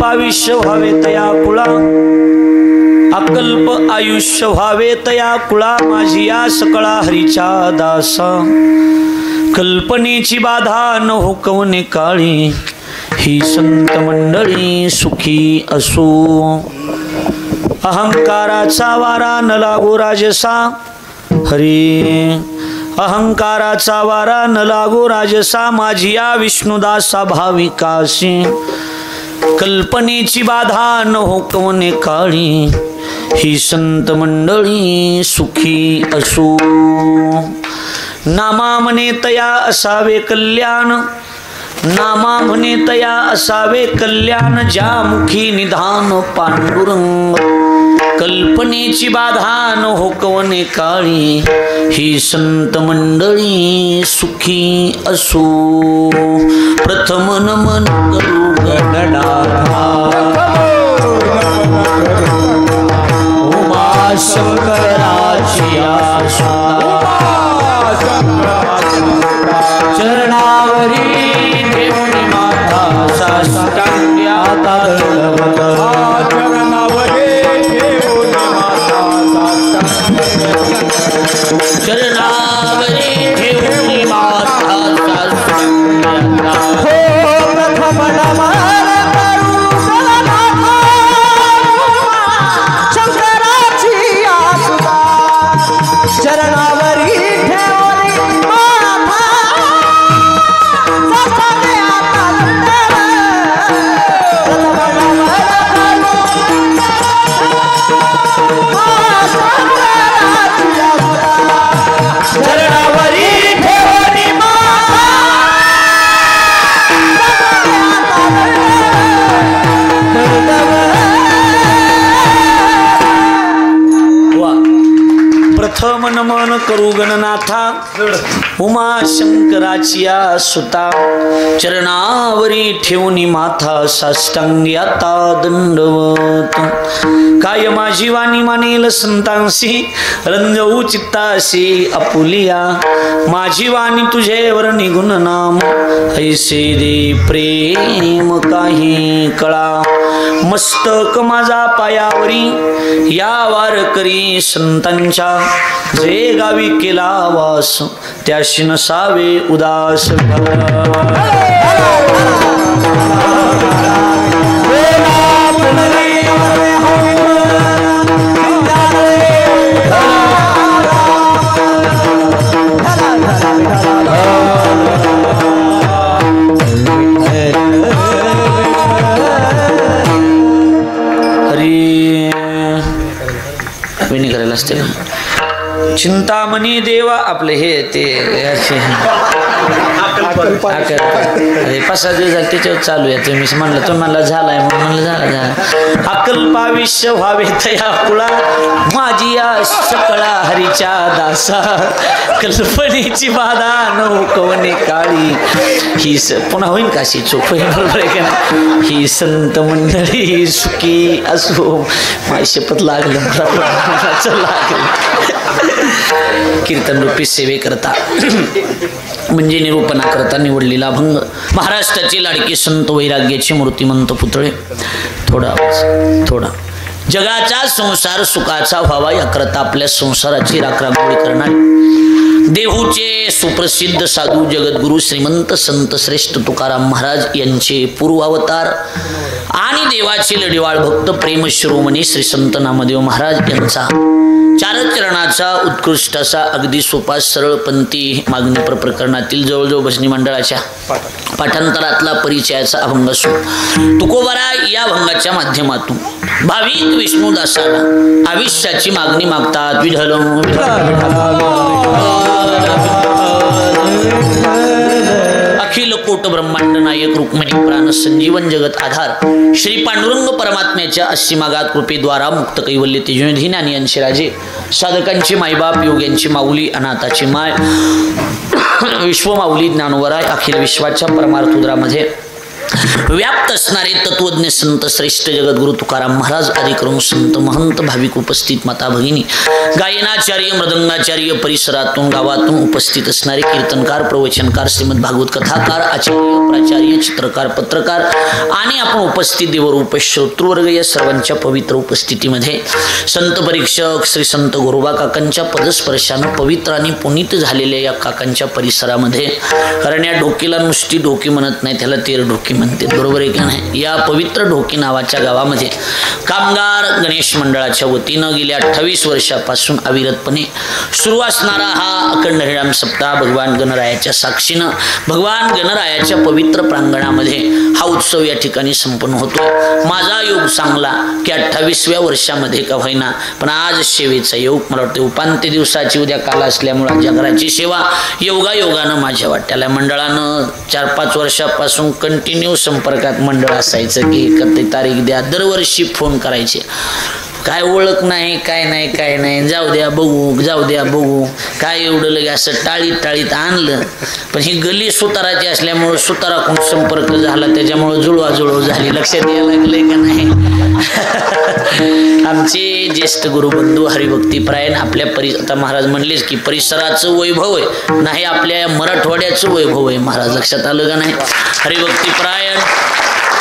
अकल्पायुष्य व्हावे तया कुळा, अकल्प आयुष्य व्हावे तया कुळा, माझी या सकळा हरीच्या दासा, कल्पनेची बाधा न हुकवणे काळी, ही संत मंडळी सुखी असो. अहंकाराचा वारा न लागो राजसा, हरी अहंकाराचा वारा न लागो राजसा, माझी या विष्णुदासा भाविकाशी, कल्पनेची बाधा न हुकवणे काळी, ही संत मंडळी सुखी असो. नामा म्हणे तया असावे कल्याण, नामा म्हणे तया असावे कल्याण, ज्या मुखी निधान पांडुरंग, कल्पनेची बाधा न हुकवणे काळी, ही संत मंडळी सुखी असो. प्रथम नमन करू गणनाथा, उमा शंकराची चरणावरी देवनी माता साष्टांगी आता दंडवत, चरणावरी देवनी माता साष्टांगी हो. प्रथम नमन करू गणनाथा, शंकराची आसुदा, चरणावरी प्रथम नमन करू गणनाथा, उमा शंकराची सुता, चरणावरी ठेवणी माथा साष्टांगी आता दंडवत. काय माझी वाणी मानेल संतांसी, रंजवू चित्तासी आपुलिया, माझी वाणी तुझेवर निघून नाम, ऐसे दे प्रेम काही कळा. मस्तक माझा पायावरी या वारकरी संतांच्या, जे गावी केला वास त्याशी नसावे उदास. विनी करायला असते ना चिंतामणी देवा आपले हे ते अरे 5-6 दिवस झाले त्याच्यावर चालू आहे. तुम्ही म्हणलं तुम्हाला झालाय म्हणून झाला. अकल्पायुष्य व्हावे तया कुळा, माझी या सकळा हरीच्या दासा, कल्पनेची बाधा न हुकवणे काळी, ही पुन्हा होईन काशी चूक होईल बरोबर आहे का. ही संत मंडळी सुखी असो. माझी शपथ लागलं लागलं कीर्तन रूपी सेवे करता म्हणजे निरूपणा करता निवडलेला भंग. महाराष्ट्राची लाडकी संत वैराग्याची मूर्तिमंत पुतळे. थोडा जगाचा संसार सुखाचा व्हावा याकरता आपल्या संसाराची राखरांगोळी करणारे देहूचे सुप्रसिद्ध साधू जगद्गुरु श्रीमंत संत श्रेष्ठ तुकाराम महाराज यांचे पूर्वावतार आणि देवाचे लढीवाळ भक्त प्रेम शिरोमणी श्री संत नामदेव महाराज यांचा चारचरणाचा उत्कृष्ट असा अगदी सोपा सरळ पंथी मागणी प्रकरणातील जवळजवळ भजनी मंडळाच्या पाठांतरातला परिचयाचा अभंग असून तुकोबारा या अभंगाच्या माध्यमातून भाविक विष्णुदासाला आयुष्याची मागणी मागतात. विठ्ठल अखिल कोट ब्रह्मांड नायक रुक्मिणी प्राण संजीवन जगत आधार श्री पांडुरंग परमात्म्याच्या असीमागात कृपेद्वारा मुक्त कैवल्य तेजोनिधी ज्ञानी यांचे राजे साधकांची मायबाप योग्यांची माऊली अनाथाची माय विश्वमाऊली ज्ञानवराय अखिल विश्वाच्या परमार्थ उदरामध्ये व्याप्त असणारे तत्वज्ञ संत श्रेष्ठ जगद्गुरु तुकाराम महाराज आदी करून संत महंत भाविक उपस्थित माता भगिनी गायनाचार्य मृदंगाचार्य परिसरातून गावातून उपस्थित असणारे कीर्तनकार प्रवचनकार श्रीमद भागवत कथाकार आचार्य प्राचार्य चित्रकार पत्रकार आणि आपण उपस्थित देवरूप श्रोतृवर्ग या सर्वांच्या पवित्र उपस्थितीमध्ये संत परीक्षक श्री संत गोरोबा काकांच्या पदस्पर्शानं पवित्र आणि पुनीत झालेल्या या काकांच्या परिसरामध्ये कारण या ढोकीला नुसती ढोकी म्हणत नाही, त्याला तेर ढोकी म्हणते, बरोबर आहे का नाही. या पवित्र ढोकी नावाच्या गावामध्ये कामगार गणेश मंडळाच्या वतीनं गेल्या 28 वर्षापासून अविरतपणे सुरू असणारा हा अखंड हरिनाम सप्ताह भगवान गणरायाच्या साक्षीनं भगवान गणरायाच्या पवित्र प्रांगणामध्ये हा उत्सव या ठिकाणी संपन्न होतो. माझा योग चांगला की 28व्या वर्षामध्ये का होईना पण आज सेवेचा योग मला वाटतं उपांत्य दिवसाची उद्या काल असल्यामुळे जगराची सेवा योगायोगानं माझ्या वाट्याला मंडळानं 4-5 वर्षापासून कंटिन्यू संपर्कात मंडळ असायचं की एखादी तारीख द्या, दरवर्षी फोन करायचे. काय ओळख नाही काय नाही जाऊ द्या बघू काय एवढं लगे असं टाळीत आणलं. पण ही गली सुताराची असल्यामुळं सुताराकडून संपर्क झाला त्याच्यामुळं जुळवाजुळव झाली. लक्षात यायला लागलंय का नाही. आमचे ज्येष्ठ गुरुबंधू हरिभक्तीपरायण आपल्या आता महाराज म्हणलेच की परिसराचं वैभव आहे नाही आपल्या मराठवाड्याचं वैभव आहे महाराज. लक्षात आलं का नाही. हरिभक्तीपरायण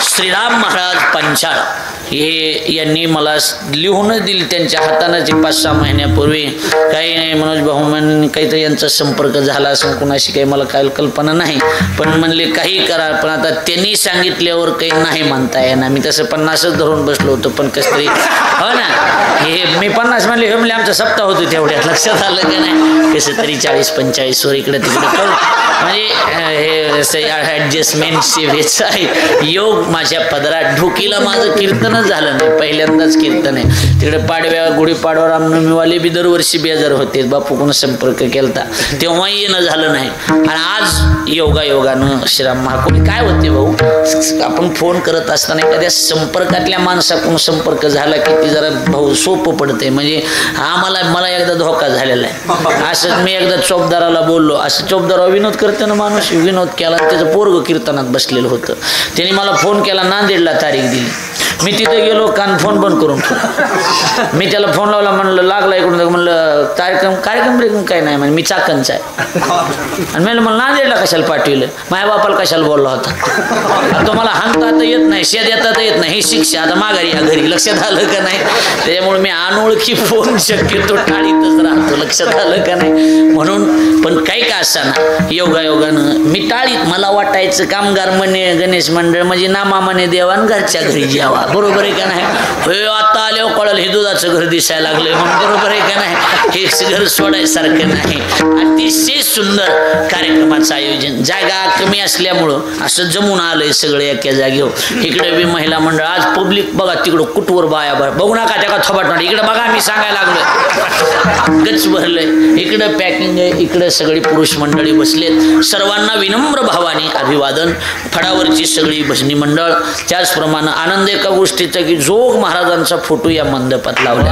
श्रीराम महाराज पंचाळ हे यांनी मला लिहूनच दिली त्यांच्या हातानं 5-6 महिन्यापूर्वी. काही नाही मनोज भाऊ म्हणून काहीतरी यांचा संपर्क झाला असं कुणाशी काही मला काय कल्पना नाही पण म्हणले काही करा. पण आता त्यांनी सांगितल्यावर काही नाही म्हणता येणार. मी तसं 50च धरून बसलो होतो पण कसं तरी हो ना हे मी 50 म्हणले हे म्हणले आमचा सप्ताह होतो तेवढ्यात. लक्षात आलं का नाही. कसं तरी 40-45 वर इकडे तिकडे करून म्हणजे हे ॲडजस्टमेंट सेवेचा योग माझ्या पदरात. ढोकीला माझं कीर्तनच झालं नाही, पहिल्यांदाच कीर्तन आहे. तिकडे पाडव्या गुढीपाडवा रामनवमीवाले बी दरवर्षी बेजार होते. बापू कोण संपर्क केलता तेव्हाही येणं झालं नाही. आणि आज योगायोगानं श्रीराम महाकोणी काय होते भाऊ आपण फोन करत असताना एखाद्या संपर्कातल्या माणसाकडून संपर्क झाला की ती जरा भाऊ सोपं पडते. म्हणजे मला एकदा धोका झालेला आहे. असंच मी एकदा चोपदाराला बोललो. असं चोपदारावर विनोद करते ना माणूस, विनोद केला त्याचं पोरग कीर्तनात बसलेलं होतं. त्यांनी मला फोन केला, नांदेडला तारीख दिली. मी तिथे गेलो, कान फोन बंद करून मी त्याला फोन लावला म्हणलं लागला इकडून म्हणलं कार्यक्रम काय नाही म्हणजे मी चाकणचा आहे. आणि मला नांदेडला कशाला पाठविलं, माझ्या बापाला कशाला बोलला होता. तो मला हांगता तर येत नाही, शेत येता तर येत नाही, ही शिक्षा आता माघारी या घरी. लक्षात आलं का नाही. त्याच्यामुळे मी अनोळखी फोन शक्यतो टाळीतच राहतो. लक्षात आलं का नाही. म्हणून पण काही का असाना योगायोगानं मी टाळीत. मला वाटायचं कामगार म्हणे गणेश मंडळ म्हणजे नामा म्हणे देवान घरच्या घरी जेवा. बरोबर आहे का नाही. आता आल्यावर कळलं हे दुधाचं घर दिसायला लागलंय म्हणून. बरोबर आहे का नाही. हे घर सोडायसारखं नाही. अतिशय सुंदर कार्यक्रमाचं आयोजन. जागा कमी असल्यामुळं असं जमून आलंय सगळं एका जागेवर. इकडे बी महिला मंडळ आज पब्लिक बघा तिकडं कुटवर बाया बघू नका त्या थोबाट इकडे बघा मी सांगायला लागलोय गच भरलंय. इकडं पॅकिंग आहे, इकडं सगळी पुरुष मंडळी बसलेत. सर्वांना विनम्र भावाने अभिवादन. फडावरची सगळी भजनी मंडळ. त्याचप्रमाणे आनंद एका गोष्टीचा की जोग महाराजांचा फोटो या मंडपात लावला.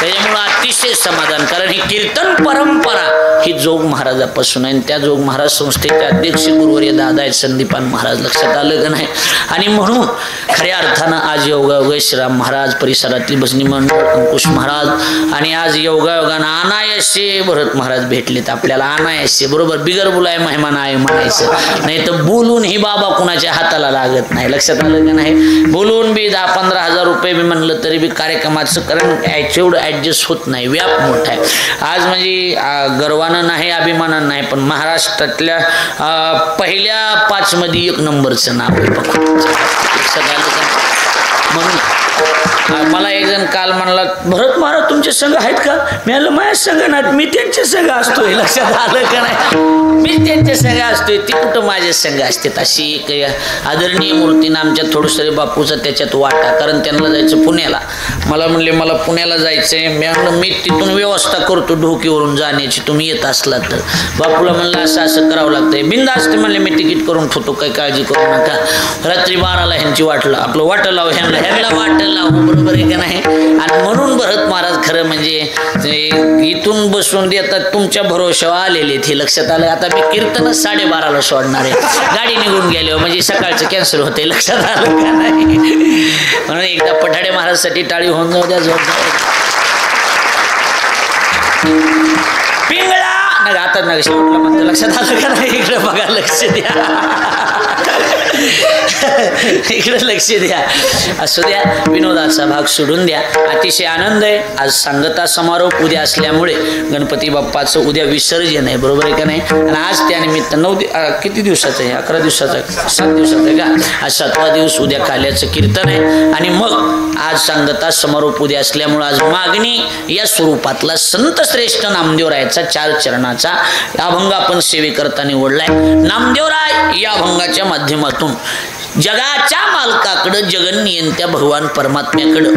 त्याच्यामुळं अतिशय समाधान. कारण ही कीर्तन परंपरा ही जोग महाराजापासून आहे. त्या जोग महाराज संस्थेचे अध्यक्ष गुरुवर्य दादा आहेत संदीपान महाराज. लक्षात आलं का नाही. आणि म्हणून खऱ्या अर्थानं आज योगायोग श्रीराम महाराज परिसरातली भजनी मंडळ अंकुश महाराज आणि आज योगायोगानं अनायासे भरत महाराज भेटलेत आपल्याला. अनायासे बरोबर बिगर बोलाय मेहमान आहे म्हणायचं नाही तर बोलून ही बाबा कुणाच्या हाताला लागत नाही. लक्षात आलं का नाही. बोलून बी 10-15 हजार रुपये बी म्हणलं तरी बी कार्यक्रमाचं कारण एवढं ॲडजस्ट होत नाही. व्याप मोठा आहे. आज म्हणजे गर्वानं नाही अभिमानानं नाही पण महाराष्ट्रातल्या पहिल्या 5 मध्ये 1 नंबरचं नाव आहे. लक्षात आलं का. म्हणून मला एक जण काल म्हणला भरत महाराज तुमचे संघ आहेत का. मी म्हणलं माझ्या संघ नाहीत, मी त्यांचे संघ असतोय. लक्षात आलं का नाही. मी त्यांचे संघ असतोय, ती कुठं माझे संघ असतात. अशी एक आदरणीय मूर्तीनं आमच्या थोडसरे बापूचा त्याच्यात वाटा. कारण त्यांना जायचं पुण्याला. मला म्हणले मला पुण्याला जायचंय. मी म्हणलं मी तिथून व्यवस्था करतो ढोकीवरून जाण्याची, तुम्ही येत असला तर. बापूला म्हणलं असं करावं लागतंय. बिनधास्त म्हणले मी तिकीट करून ठेवतो, काही काळजी करू नका. रात्री 12ला ह्यांची वाटलं आपलं वाटं लाव ह्यांना वाटं लाव. बरोबर आहे का नाही. आणि म्हणून भरत महाराज खरं खरं म्हणजे इथून बसून देतात तुमच्या भरोशावर आलेले ते लक्षात आलं. आता मी कीर्तनच 12:30ला सोडणार आहे. गाडी निघून गेले म्हणजे सकाळचं कॅन्सल होते. लक्षात आलं का नाही? म्हणून एकदा पठाडे महाराजसाठी टाळी होऊन जाऊ द्या. पिंगळा नाही आता ना शेवटला म्हणतो. लक्षात आलं का नाही? इकडे बघा, लक्ष द्या, इकडे लक्ष द्या. असू द्या, विनोदाचा भाग सोडून द्या. अतिशय आनंद आहे. आज सांगता समारोप उद्या असल्यामुळे गणपती बाप्पाचं उद्या विसर्जन आहे. बरोबर आहे का नाही? आणि आज त्यानिमित्त किती दिवसाचं आहे? 11 दिवसाचं, 7 दिवसाचं आहे का? आज 7वा दिवस. उद्या काल्याचं कीर्तन आहे. आणि मग आज सांगता समारोप उद्या असल्यामुळे आज मागणी या स्वरूपातला संत श्रेष्ठ नामदेवरायाचा 4 चरणाचा अभंग आपण सेवेकरता निवडलाय. नामदेवराय या अभंगाच्या माध्यमातून जगाच्या मालकाकडं, जगन्नियंत्या भगवान परमात्म्याकडं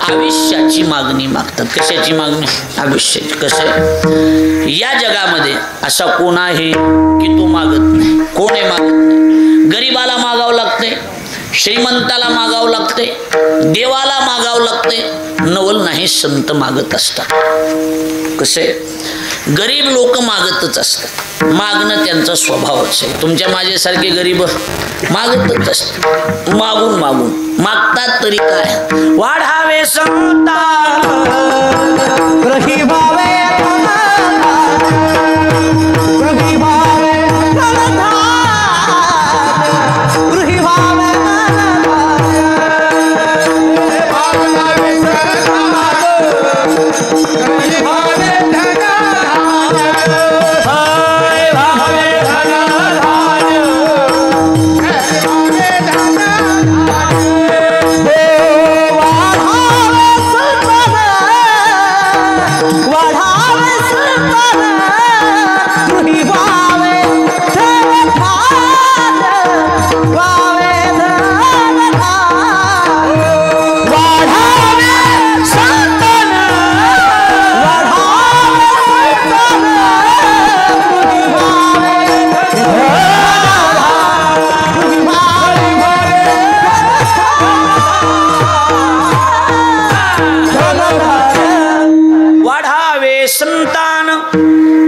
आयुष्याची मागणी मागतात. कशाची मागणी? आयुष्याची. कसं आहे? या जगामध्ये असा कोण आहे की तो मागत नाही? कोण आहे मागत नाही? गरीबाला मागावं लागतंय, श्रीमंताला मागावं लागतंय, देवाला मागावं लागतंय. नवल नाही, संत मागत असतात. कसं आहे? गरीब लोक मागतच असतात. मागणं त्यांचा स्वभावच आहे. तुमच्या माझ्यासारखे गरीब मागतच असतात. मागून मागून मागतात तरी काय? वाढावे संतान, ग्रही भावे, ग्रही भावे,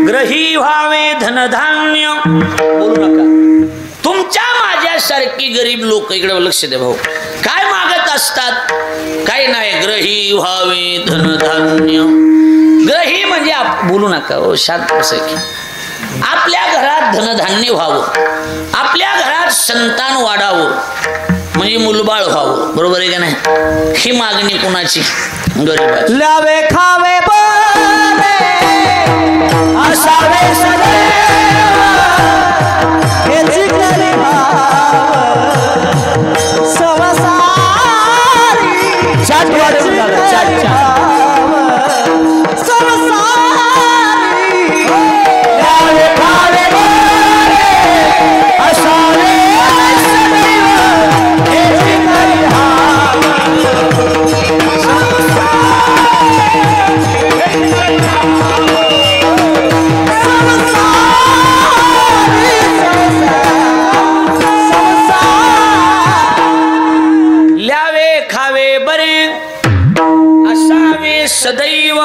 ग्रही भावे, धनधान्य. बोलू नका. तुमच्या माझ्यासारखी गरीब लोक इकडे लक्ष द्या भाऊ, काय मागत असतात? काय नाही, ग्रही व्हावे धनधान्य. ग्रही म्हणजे बोलू नका हो, शांत बसा की. आपल्या घरात धनधान्य व्हावं, आपल्या घरात संतान वाढावं, म्हणजे मुलबाळ व्हावं. बरोबर आहे का नाही? ही मागणी कुणाची? गरीबाची. लावे खावे बरे असावे सदैव, हेची गरी संसारी. चाट वाढून झालं, चाट संसारी. लावे खावे बरे असावे सदैव, हेची गरी सदैव.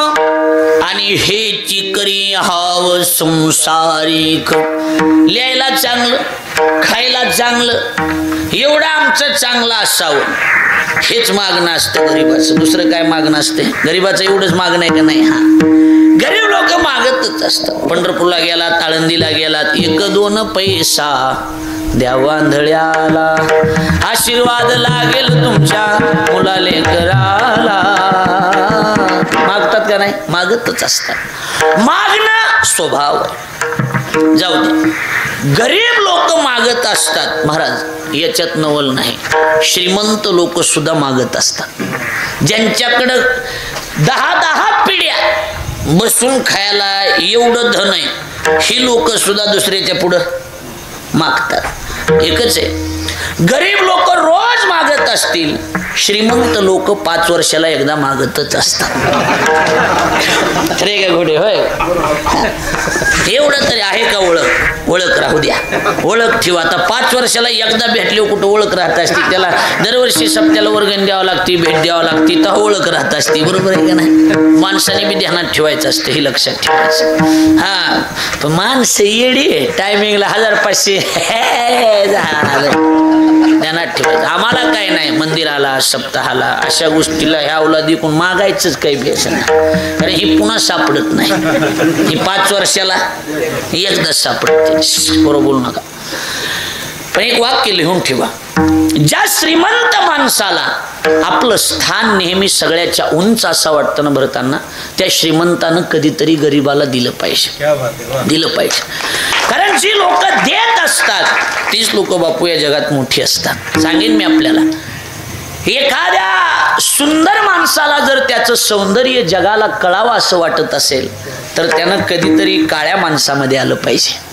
आणि हेची करी हाव संसारिक. लिहायला चांगलं, खायला चांगलं, एवढं आमचं चांगलं असावं, हेच मागणं असतं गरीबाचं. दुसरं काय मागणं असते गरीबाचं? एवढंच मागणं आहे का नाही? हा, गरीब लोक मागतच असतात. पंढरपूरला गेलात, आळंदीला गेलात, 1-2 पैसा द्यावा आंधळ्याला, आशीर्वाद लागेल तुमच्या मुलाले कराला. मागतात का नाही? मागतच असतात. मागणं स्वभाव आहे. जाऊ दे, गरीब लोक मागत असतात महाराज, याच्यात नवल नाही. श्रीमंत लोक सुद्धा मागत असतात. ज्यांच्याकडं 10 पिढ्या बसून खायला एवढं धन आहे, ही लोक सुद्धा दुसऱ्याच्या पुढं मागतात. एकच आहे, गरीब लोक रोज मागत असतील, श्रीमंत लोक 5 वर्षाला एकदा मागतच असतात. खरे का घोडे? होय. एवढं तरी आहे का ओळख? ओळख राहू द्या, ओळख ठेवा. आता 5 वर्षाला एकदा भेटले कुठं ओळख राहत असते? त्याला दरवर्षी सप्त्याला वर्गण द्यावं लागते, भेट द्यावं लागते, तर ओळख राहत असते. बरोबर आहे का नाही? माणसाने बी ध्यानात ठेवायचं असतं, हे लक्षात ठेवायचं. हा, पण माणसं येडी टायमिंगला 1500 ध्यानात ठेवायचं. आम्हाला काय नाही, मंदिराला, सप्ताहाला, अशा गोष्टीला ह्या औलादी कोण मागायचंच काही भेस नाही, कारण ही पुन्हा सापडत नाही. ही 5 वर्षाला एकदाच सापडते. बरोबर बोलू नका. पण एक वाक्य लिहून ठेवा, ज्या श्रीमंत माणसाला आपलं स्थान नेहमी सगळ्याच्या उंच असं वाटतं ना भरताना, त्या श्रीमंतानं कधीतरी गरिबाला दिलं पाहिजे, दिलं पाहिजे. कारण जी लोक देत असतात तीच लोक बापू या जगात मोठी असतात. सांगेन मी आपल्याला, एखाद्या सुंदर माणसाला जर त्याचं सौंदर्य जगाला कळावं असं वाटत असेल तर त्यानं कधीतरी काळ्या माणसामध्ये आलं पाहिजे.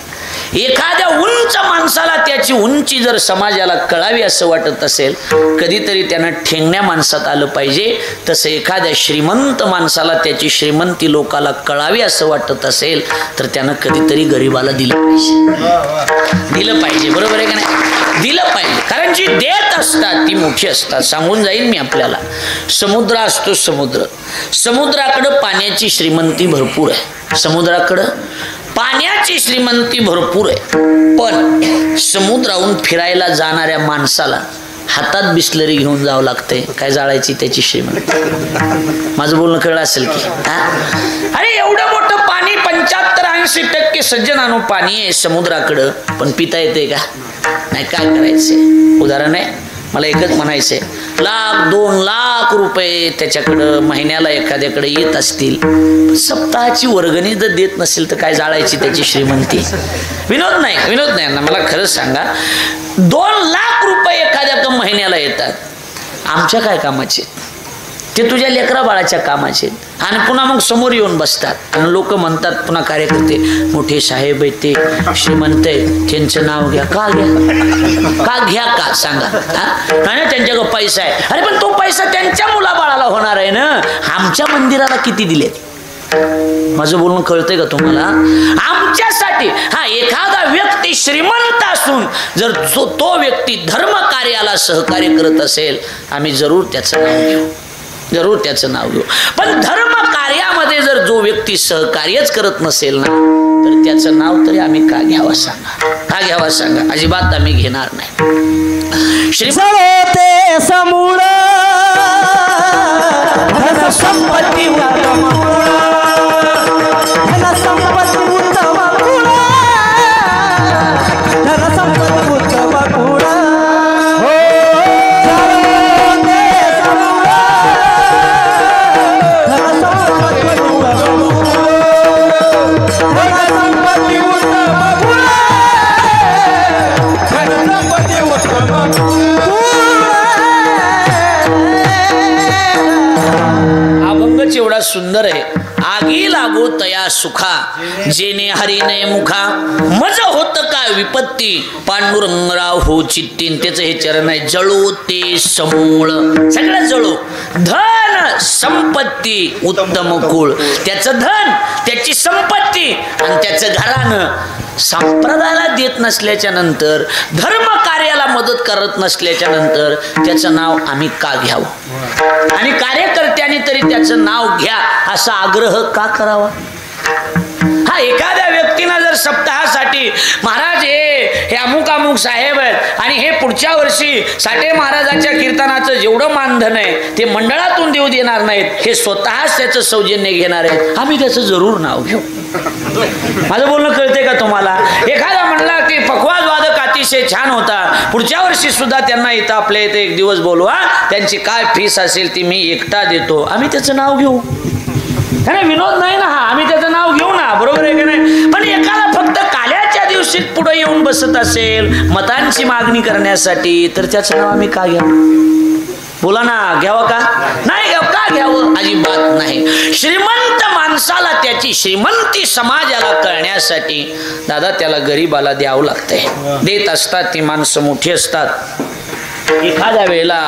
एखाद्या उंच माणसाला त्याची उंची जर समाजाला कळावी असं वाटत असेल, कधीतरी त्यानं ठेंगण्या माणसात आलं पाहिजे. तसं एखाद्या श्रीमंत माणसाला त्याची श्रीमंती लोकाला कळावी असं वाटत असेल तर त्यानं कधीतरी गरिबाला दिलं पाहिजे, दिलं पाहिजे. बरोबर आहे का नाही? दिलं पाहिजे. कारण जी देत असतात ती मोठी असतात. सांगून जाईल मी आपल्याला, समुद्र असतो, समुद्र, समुद्राकडं पाण्याची श्रीमंती भरपूर आहे. समुद्राकडं पाण्याची श्रीमंती भरपूर आहे, पण समुद्राहून फिरायला जाणाऱ्या माणसाला हातात बिस्लरी घेऊन जावं लागतंय. काय जाळायची त्याची श्रीमंती? माझं बोलणं कळलं असेल की? अरे एवढं मोठं पाणी, 75-80% सज्जनानो पाणी आहे समुद्राकडं, पण पिता येते का? नाही. काय करायचंय? उदाहरण आहे, मला एकच म्हणायचंय, 1,00,000-2 लाख रुपये त्याच्याकडं महिन्याला एखाद्याकडे येत असतील, सप्ताहाची वर्गणी जर देत नसेल तर काय जाळायची त्याची श्रीमंती? विनोद नाही, विनोद नाही ना, मला खरंच सांगा, 2 लाख रुपये एखाद्या महिन्याला येतात, आमच्या काय कामाचे? ते तुझ्या लेकरा बाळाच्या कामाचे. आणि पुन्हा मग समोर येऊन बसतात आणि लोक म्हणतात, पुन्हा कार्यकर्ते, मोठे साहेब आहेत, ते श्रीमंत आहेत, त्यांचं नाव घ्या. का घ्या? का घ्या? का सांगा? नाही, त्यांच्याकडे पैसा आहे. अरे पण तो पैसा त्यांच्या मुलाबाळाला होणार आहे ना. आमच्या मंदिराला किती दिलेत? माझं बोलणं कळतंय का तुम्हाला? आमच्यासाठी. हा, एखादा व्यक्ती श्रीमंत असून जर तो व्यक्ती धर्म कार्याला सहकार्य करत असेल, आम्ही जरूर त्याचं नाव घेऊ, जरूर त्याचं नाव घेऊ. पण धर्म कार्यामध्ये जर जो व्यक्ती सहकार्यच करत नसेल ना, तर त्याचं नाव तरी आम्ही का घ्यावं सांगा? का घ्यावं सांगा? अजिबात आम्ही घेणार नाही. श्रीमंते समूळ धन संपत्ती उत्तम कुळ, धन संपत्ती उत्तम कुळ, धन संपत्ती उत्तम कुळ. एवढा सुंदर आहे, आगी लागो तया सुखा, जेने हरिने मुखा, मज होत का विपत्ती, पांडुरंगराव हो चित्तीन. त्याचं हे चरण आहे, जळो ते समूळ, सगळं जळो. धन संपत्ती उत्तम कुळ, त्याचं धन, त्याची संपत्ती आणि त्याचं घराणं संप्रदायाला देत नसल्याच्या नंतर, धर्म कार्याला मदत करत नसल्याच्या नंतर त्याचं नाव आम्ही का घ्यावं? आणि कार्यकर्त्यांनी तरी त्याचं नाव घ्या असा आग्रह का करावा? हा, एखाद्या व्यक्तीनं जर सप्ताहासाठी, महाराज हे अमुक अमुक साहेब आहेत आणि हे पुढच्या वर्षी साठे महाराजांच्या कीर्तनाचं जेवढं मानधन आहे ते मंडळातून देऊ देणार नाहीत, हे स्वतःच त्याचं सौजन्य घेणार आहेत, आम्ही त्याचं जरूर नाव घेऊ. माझं बोलणं कळतंय का तुम्हाला? एखादा म्हणला की पखवाज वादक अतिशय छान होता, पुढच्या वर्षी सुद्धा त्यांना इथं आपल्या इथे एक दिवस बोलवा, त्यांची काय फीस असेल ती मी एकटा देतो, आम्ही त्याचं नाव घेऊ. नाही, विनोद नाही ना हा, आम्ही त्याचं नाव घेऊ ना. बरोबर आहे की नाही? पण एखादा फक्त काल्याच्या दिवशी पुढे येऊन बसत असेल मतांची मागणी करण्यासाठी, तर त्याचं नाव आम्ही का घ्यावं? बोला ना, घ्यावं का? नाही घ्यावं. का घ्यावं? अजिबात नाही. श्रीमंत माणसाला त्याची श्रीमंती समाजाला कळण्यासाठी दादा त्याला गरीबाला द्यावं लागतंय. देत असतात ती माणसं मोठी असतात. एखाद्या वेळेला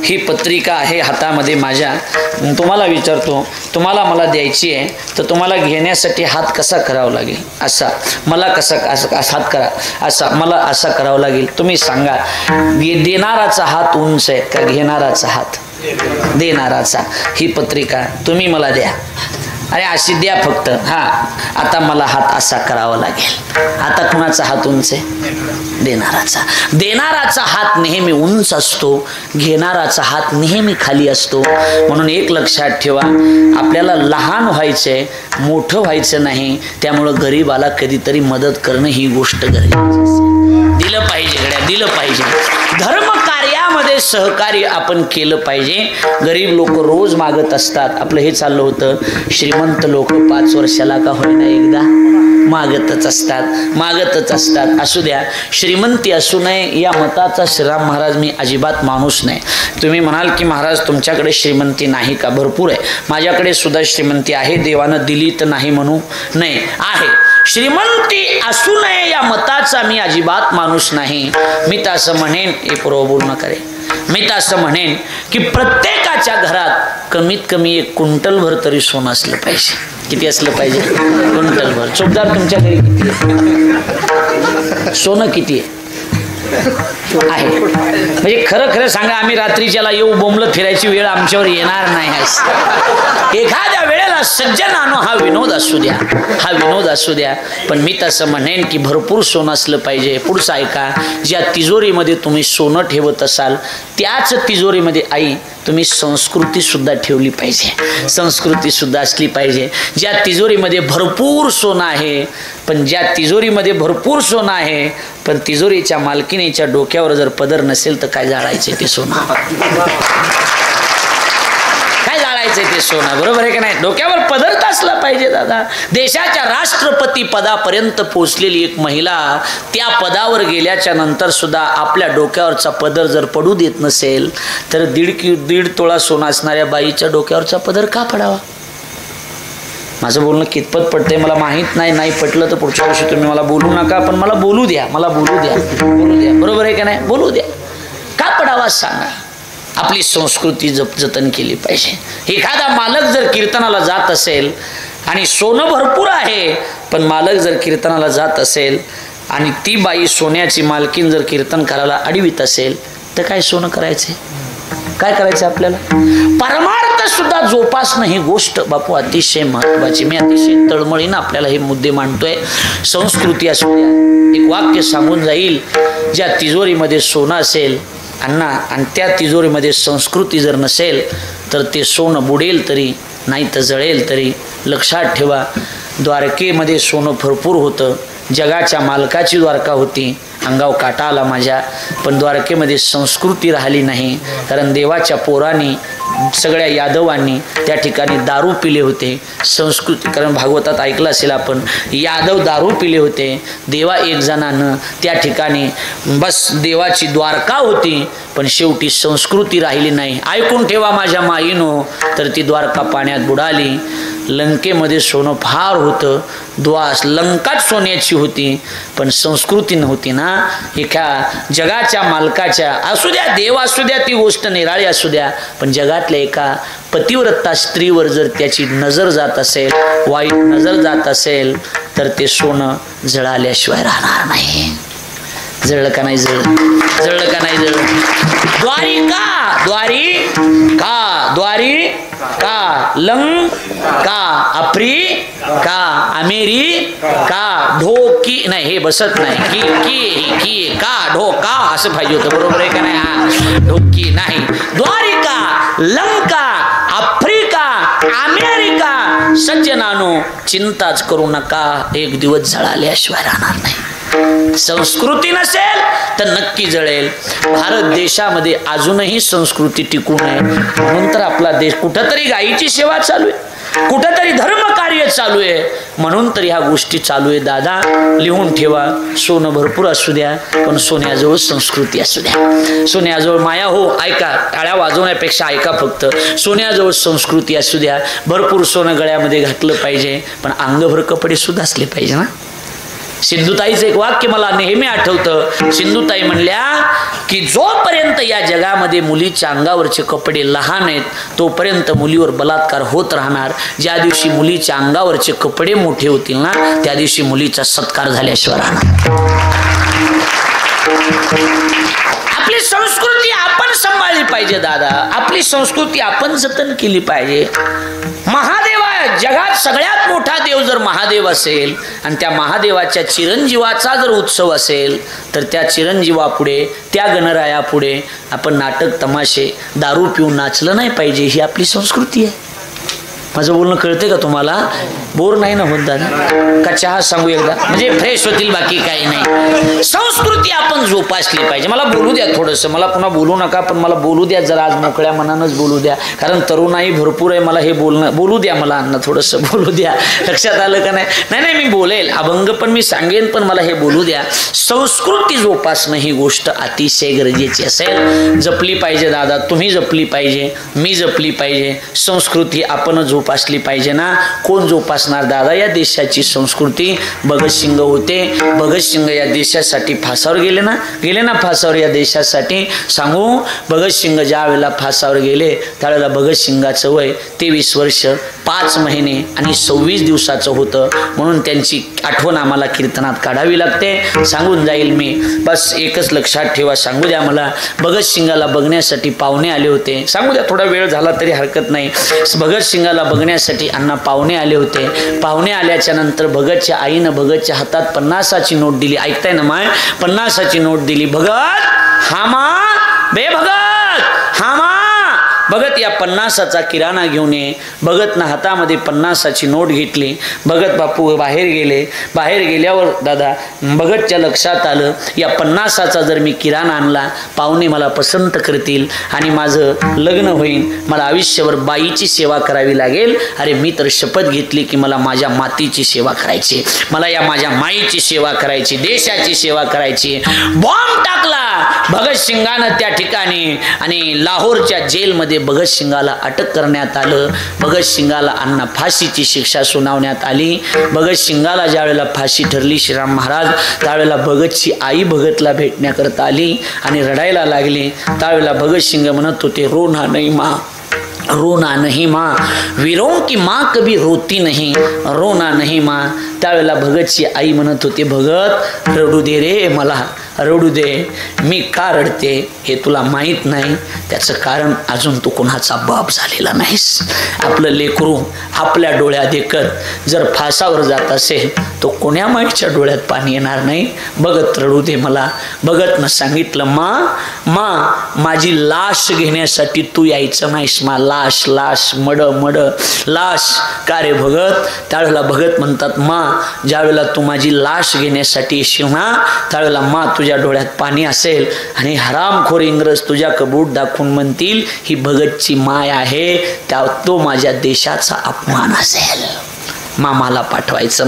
ही पत्रिका आहे हातामध्ये माझ्या, तुम्हाला विचारतो, तुम्हाला मला द्यायची आहे, तर तुम्हाला घेण्यासाठी हात कसा करावा लागेल? असा. मला कसा हात करा, असा. मला असा करावा लागेल. तुम्ही सांगा, देणाराचा हात उंच आहे का घेणाराचा हात? देणाराचा. ही पत्रिका तुम्ही मला द्या. अरे अशी द्या फक्त. हां, आता मला हात असा करावा लागेल. आता कुणाचा हात उंच आहे? देणाराचा. देणाराचा हात नेहमी उंच असतो, घेणाराचा हात नेहमी खाली असतो. म्हणून एक लक्षात ठेवा, आपल्याला लहान व्हायचंय, मोठं व्हायचं नाही. त्यामुळं गरीबाला कधीतरी मदत करणं ही गोष्ट गरजेची. दिलं पाहिजे गड्या, दिलं पाहिजे. धर्म कार्यामध्ये सहकार्य आपण केलं पाहिजे. गरीब लोक रोज मागत असतात. आपलं हे चाललं होतं, श्रीमंत लोक 5 वर्षाला का होईना एकदा मागतच असतात. असू द्या, श्रीमंती असू नये या मताचा श्रीराम महाराज मी अजिबात माणूस नाही. तुम्ही म्हणाल की महाराज तुमच्याकडे श्रीमंती नाही का? भरपूर आहे. माझ्याकडे सुद्धा श्रीमंती आहे. देवानं दिली तर नाही म्हणू नये, आहे. श्रीमंती असू नये या मताचा मी अजिबात माणूस नाही. मी तर असं म्हणेन, हे पूर्व बोल नका रे, मी तर असं म्हणेन की प्रत्येकाच्या घरात कमीत कमी 1 क्विंटलभर तरी सोनं असलं पाहिजे. किती असलं पाहिजे? क्विंटलभर. चोपदार तुमच्या घरी किती आहे? सोनं किती आहे? म्हणजे खरं सांगा, आम्ही रात्रीच्याला येऊ बोंबलत फिरायची वेळ आमच्यावर येणार नाही. एखाद्या वेळेला सज्जनानो हा विनोद असू द्या, पण मी तसं म्हणेन की भरपूर सोनं असलं पाहिजे. पुढचं ऐका, ज्या तिजोरीमध्ये तुम्ही सोनं ठेवत असाल त्याच तिजोरीमध्ये आई तुम्ही संस्कृती सुद्धा ठेवली पाहिजे. संस्कृती सुद्धा असली पाहिजे. ज्या तिजोरीमध्ये भरपूर सोनं आहे, पण ज्या तिजोरीमध्ये भरपूर सोनं आहे पण तिजोरीच्या मालकीनीच्या डोक्यावर जर पदर नसेल तर काय जाळायचे ते सोनं? काय जाळायचे ते सोनं? बरोबर आहे का नाही? डोक्यावर पदर तर असला पाहिजे दादा. देशाच्या राष्ट्रपती पदापर्यंत पोहोचलेली एक महिला त्या पदावर गेल्याच्या नंतर सुद्धा आपल्या डोक्यावरचा पदर जर पडू देत नसेल तर 1.5 तोळा सोनं असणाऱ्या बाईच्या डोक्यावरचा पदर का पडावा? माझं बोलणं कितपत पडतंय मला माहीत नाही. नाही पटलं तर पुढच्या वर्षी तुम्ही मला बोलू नका, पण मला बोलू द्या. बोलू द्या. बरोबर आहे का नाही? बोलू द्या. का पडावा सांगा. आपली संस्कृती जतन केली पाहिजे. एखादा मालक जर कीर्तनाला जात असेल आणि सोनं भरपूर आहे, पण मालक जर कीर्तनाला जात असेल आणि ती बाई सोन्याची मालकीन जर कीर्तन करायला अडवित असेल तर काय सोनं करायचे? काय करायचं आपल्याला? परमार्थ सुद्धा जोपासणं ही गोष्ट बापू अतिशय महत्वाची. मी अतिशय तळमळीनं आपल्याला हे मुद्दे मांडतोय. संस्कृती असू द्या. एक वाक्य सांगून जाईल, ज्या तिजोरीमध्ये सोनं असेल अण्णा आणि त्या तिजोरीमध्ये संस्कृती जर नसेल तर ते सोनं बुडेल तरी नाही तर जळेल तरी. लक्षात ठेवा, द्वारकेमध्ये सोनं भरपूर होतं. जगाच्या मालकाची द्वारका होती. अंगाव काटा आला माझ्या. पण द्वारकेमध्ये संस्कृती राहिली नाही, कारण देवाच्या पोरांनी सगळ्या यादवांनी त्या ठिकाणी दारू पिले होते. संस्कृती, कारण भागवतात ऐकलं असेल आपण, यादव दारू पिले होते. देवा एक जणानं त्या ठिकाणी बस देवाची द्वारका होती, पण शेवटी संस्कृती राहिली नाही. ऐकून ठेवा माझ्या माईनो, तर ती द्वारका पाण्यात बुडाली. लंकेमध्ये सोनं फार होतं. लंकाच सोन्याची होती, पण संस्कृती नव्हती ना. एका जगाच्या मालकाच्या असू द्या, देव असू द्या, ती गोष्ट निराळी असू द्या, पण जगातल्या एका पतिव्रता स्त्रीवर जर त्याची नजर जात असेल, वाईट नजर जात असेल, तर ते सोनं जळाल्याशिवाय राहणार नाही. जळलं का नाही? जळलं का नाही? द्वारिका, लंका, आफ्रिका, अमेरिका, ढोकी नाही, हे बसत नाही. की का ढोका असं पाहिजे होतं. बरोबर आहे का नाही? हा, ढोकी नाही. Dwarka, Lanka, Africa, America. सज्जनानो, चिंताच करू नका, एक दिवस जळाल्याशिवाय राहणार नाही. संस्कृती नसेल तर नक्की जळेल. भारत देशामध्ये अजूनही संस्कृती टिकून आहे. म्हणून तर आपला देश कुठंतरी गायीची सेवा चालू आहे, कुठंतरी धर्म कार्य चालू आहे. म्हणून तर ह्या गोष्टी चालू आहे. दादा लिहून ठेवा, सोनं भरपूर असू द्या, पण सोन्याजवळ संस्कृती असू द्या. सोन्याजवळ माया हो, ऐका, टाळ्या वाजवण्यापेक्षा ऐका फक्त. सोन्याजवळ संस्कृती असू द्या. भरपूर सोनं गळ्यामध्ये घातलं पाहिजे, पण अंगभर कपडे सुद्धा असले पाहिजे ना. सिंधुताईचं एक वाक्य मला नेहमी आठवतं. सिंधुताई म्हणल्या की जोपर्यंत या जगामध्ये मुलीच्या अंगावरचे कपडे लहान आहेत तोपर्यंत मुलीवर बलात्कार होत राहणार. ज्या दिवशी मुलीच्या अंगावरचे कपडे मोठे होतील ना त्या दिवशी मुलीचा सत्कार झाल्याशिवाय राहणार. आपली संस्कृती आपण सांभाळली पाहिजे दादा. आपली संस्कृती आपण जतन केली पाहिजे. महादेव जगात सगळ्यात मोठा देव जर महादेव असेल आणि त्या महादेवाच्या चिरंजीवाचा जर उत्सव असेल तर त्या चिरंजीवापुढे त्या गणरायापुढे आपण नाटक तमाशे दारू पिऊन नाचलं नाही पाहिजे. ही आपली संस्कृती आहे. माझं बोलणं कळते का तुम्हाला? बोर नाही ना होत दादा? का चहा सांगू एकदा म्हणजे फ्रेश होतील, बाकी काही नाही. संस्कृती आपण जोपासली पाहिजे. मला बोलू द्या थोडंसं, मला पुन्हा बोलू नका पण मला बोलू द्या जरा. आज मोकळ्या मनानंच बोलू द्या कारण तरुणाई भरपूर आहे. मला हे बोलू द्या, मला अण्णा थोडंसं बोलू द्या. लक्षात आलं का नाही? नाही मी बोलेल अभंग पण मी सांगेन पण मला हे बोलू द्या. संस्कृती जोपासणं ही गोष्ट अतिशय गरजेची असेल. जपली पाहिजे दादा. तुम्ही जपली पाहिजे, मी जपली पाहिजे. संस्कृती आपण जोपासली पाहिजे ना. कोण जोपासणार दादा या देशाची संस्कृती? भगतसिंग होते. भगतसिंग या देशासाठी फासावर गेले ना फासावर या देशासाठी. सांगू भगतसिंग ज्या वेळेला फासावर गेले त्यावेळेला भगतसिंगाचं वय 23 वर्ष 5 महिने आणि 26 दिवसाचं होतं. म्हणून त्यांची आठवण आम्हाला कीर्तनात काढावी लागते. सांगून जाईल मी. बस एकच लक्षात ठेवा. सांगू द्या मला. भगतसिंगाला बघण्यासाठी पाहुणे आले होते. सांगू द्या थोडा वेळ झाला तरी हरकत नाही. भगतसिंगाला बघण्यासाठी अण्णा पाहुणे आले होते. पाहुणे आल्याच्या नंतर भगतच्या आईनं भगतच्या हातात 50ची नोट दिली. ऐकताय ना माय? 50ची नोट दिली. भगत हामा बे भगत हामा. भगत या 50चा किराणा घेऊन ये. भगतनं हातामध्ये 50ची नोट घेतली. भगत बापू बाहेर गेले. बाहेर गेल्यावर दादा भगतच्या लक्षात आलं या 50चा जर मी किराणा आणला पाहुणे मला पसंत करतील आणि माझं लग्न होईल. मला आयुष्यभर बाईची सेवा करावी लागेल. अरे मी तर शपथ घेतली की मला माझ्या मातीची सेवा करायची. मला या माझ्या माईची सेवा करायची, देशाची सेवा करायची. बॉम्ब टाकला भगतसिंगानं त्या ठिकाणी आणि लाहोरच्या जेलमध्ये भगतसिंगाला अटक करण्यात आलं. भगतसिंगाला अण्णा फाशीची शिक्षा सुनावण्यात आली. भगतसिंगाला ज्या वेळेला फाशी ठरली श्रीराम महाराज त्यावेळेला भगतची आई भगतला भेटण्याकरता आली आणि रडायला लागली. त्यावेळेला भगतसिंग म्हणत होते रोना नहीं माँ, रोना नहीं माँ, वीरों की माँ कभी रोती नहीं, रोना नहीं माँ. त्यावेळेला भगतची आई म्हणत होते भगत रडू दे रे, मला रडू दे. मी का रडते हे तुला माहीत नाही. त्याचं कारण अजून तू कोणाचा बाप झालेला नाहीस. आपलं लेकरू आपल्या डोळ्यात देखत जर फासावर जात असेल तो कोण्या माईच्या डोळ्यात पाणी येणार नाही. भगत रडू दे मला. भगतनं सांगितलं मा माझी लाश घेण्यासाठी तू यायचं नाहीस. मा लाश लाश मड मड लाश. का रे भगत? त्यावेळेला भगत म्हणतात मा ज्यावेळेला तू माझी लाश घेण्यासाठी येशील ना त्यावेळेला मा तुझ्या डोळ्यात पाणी असेल आणि हरामखोर इंग्रज तुझ्या कबूट दाखवून म्हणतील ही भगतची माय आहे. त्या तो माझ्या देशाचा अपमान असेल. मामाला पाठवायचं.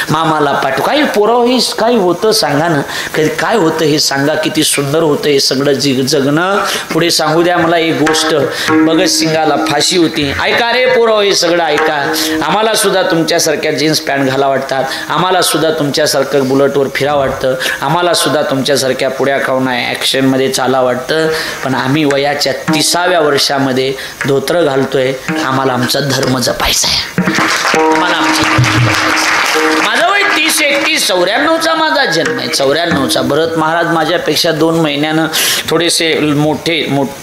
मामाला पाठव. काही पोरं हे काय होतं सांगा ना. कधी काय होतं हे सांगा. किती सुंदर होतं हे सगळं जगणं. पुढे सांगू द्या मला एक गोष्ट. भगतसिंगाला फाशी होती. ऐका रे पोरं हे सगळं ऐका. आम्हाला सुद्धा तुमच्यासारख्या जीन्स पॅन्ट घाला वाटतात. आम्हाला सुद्धा तुमच्यासारखं बुलेटवर फिरा वाटतं. आम्हाला सुद्धा तुमच्यासारख्या पुड्या खाऊन ॲक्शनमध्ये चाला वाटतं. पण आम्ही वयाच्या 30व्या वर्षामध्ये धोत्र घालतोय. आम्हाला आमचा धर्म जपायचा आहे. आम्हाला माझं वय 30-31 94चा माझा जन्म आहे. 94चा. भरत महाराज माझ्यापेक्षा 2 महिन्यानं थोडेसे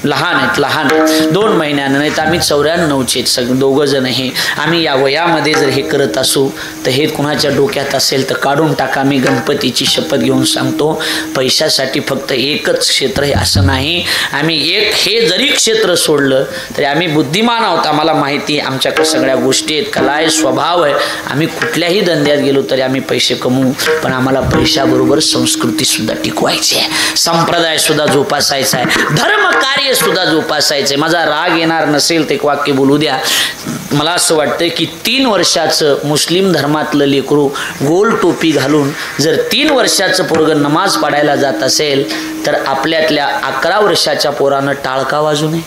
लहान आहेत 2 महिन्यानं. नाही तर आम्ही 94चे सगळे दोघं जण. हे आम्ही या वयामध्ये जर हे करत असू तर हे कुणाच्या डोक्यात असेल तर काढून टाका. मी गणपतीची शपथ घेऊन सांगतो पैशासाठी फक्त एकच क्षेत्र आहे असं नाही. आम्ही हे जरी क्षेत्र सोडलं तरी आम्ही बुद्धिमान आहोत. आम्हाला माहिती आहे आमच्याकडे सगळ्या गोष्टी आहेत, कला आहे, स्वभाव आहे. आम्ही कुठल्याही धंद्यात गेलो तरी आम्ही पैसे कमवू. पण आम्हाला पैशाबरोबर संस्कृती सुद्धा टिकवायची आहे. संप्रदाय सुद्धा जोपासायचा आहे. धर्म कार्य सुद्धा जोपासायचं आहे. माझा राग येणार नसेल ते एक वाक्य बोलू द्या. मला असं वाटतं की 3 वर्षाचं मुस्लिम धर्मातलं लेकरू गोल टोपी घालून जर 3 वर्षाचं पोरगं नमाज पडायला जात असेल तर आपल्यातल्या 11 वर्षाच्या पोरानं टाळ का वाजू नये?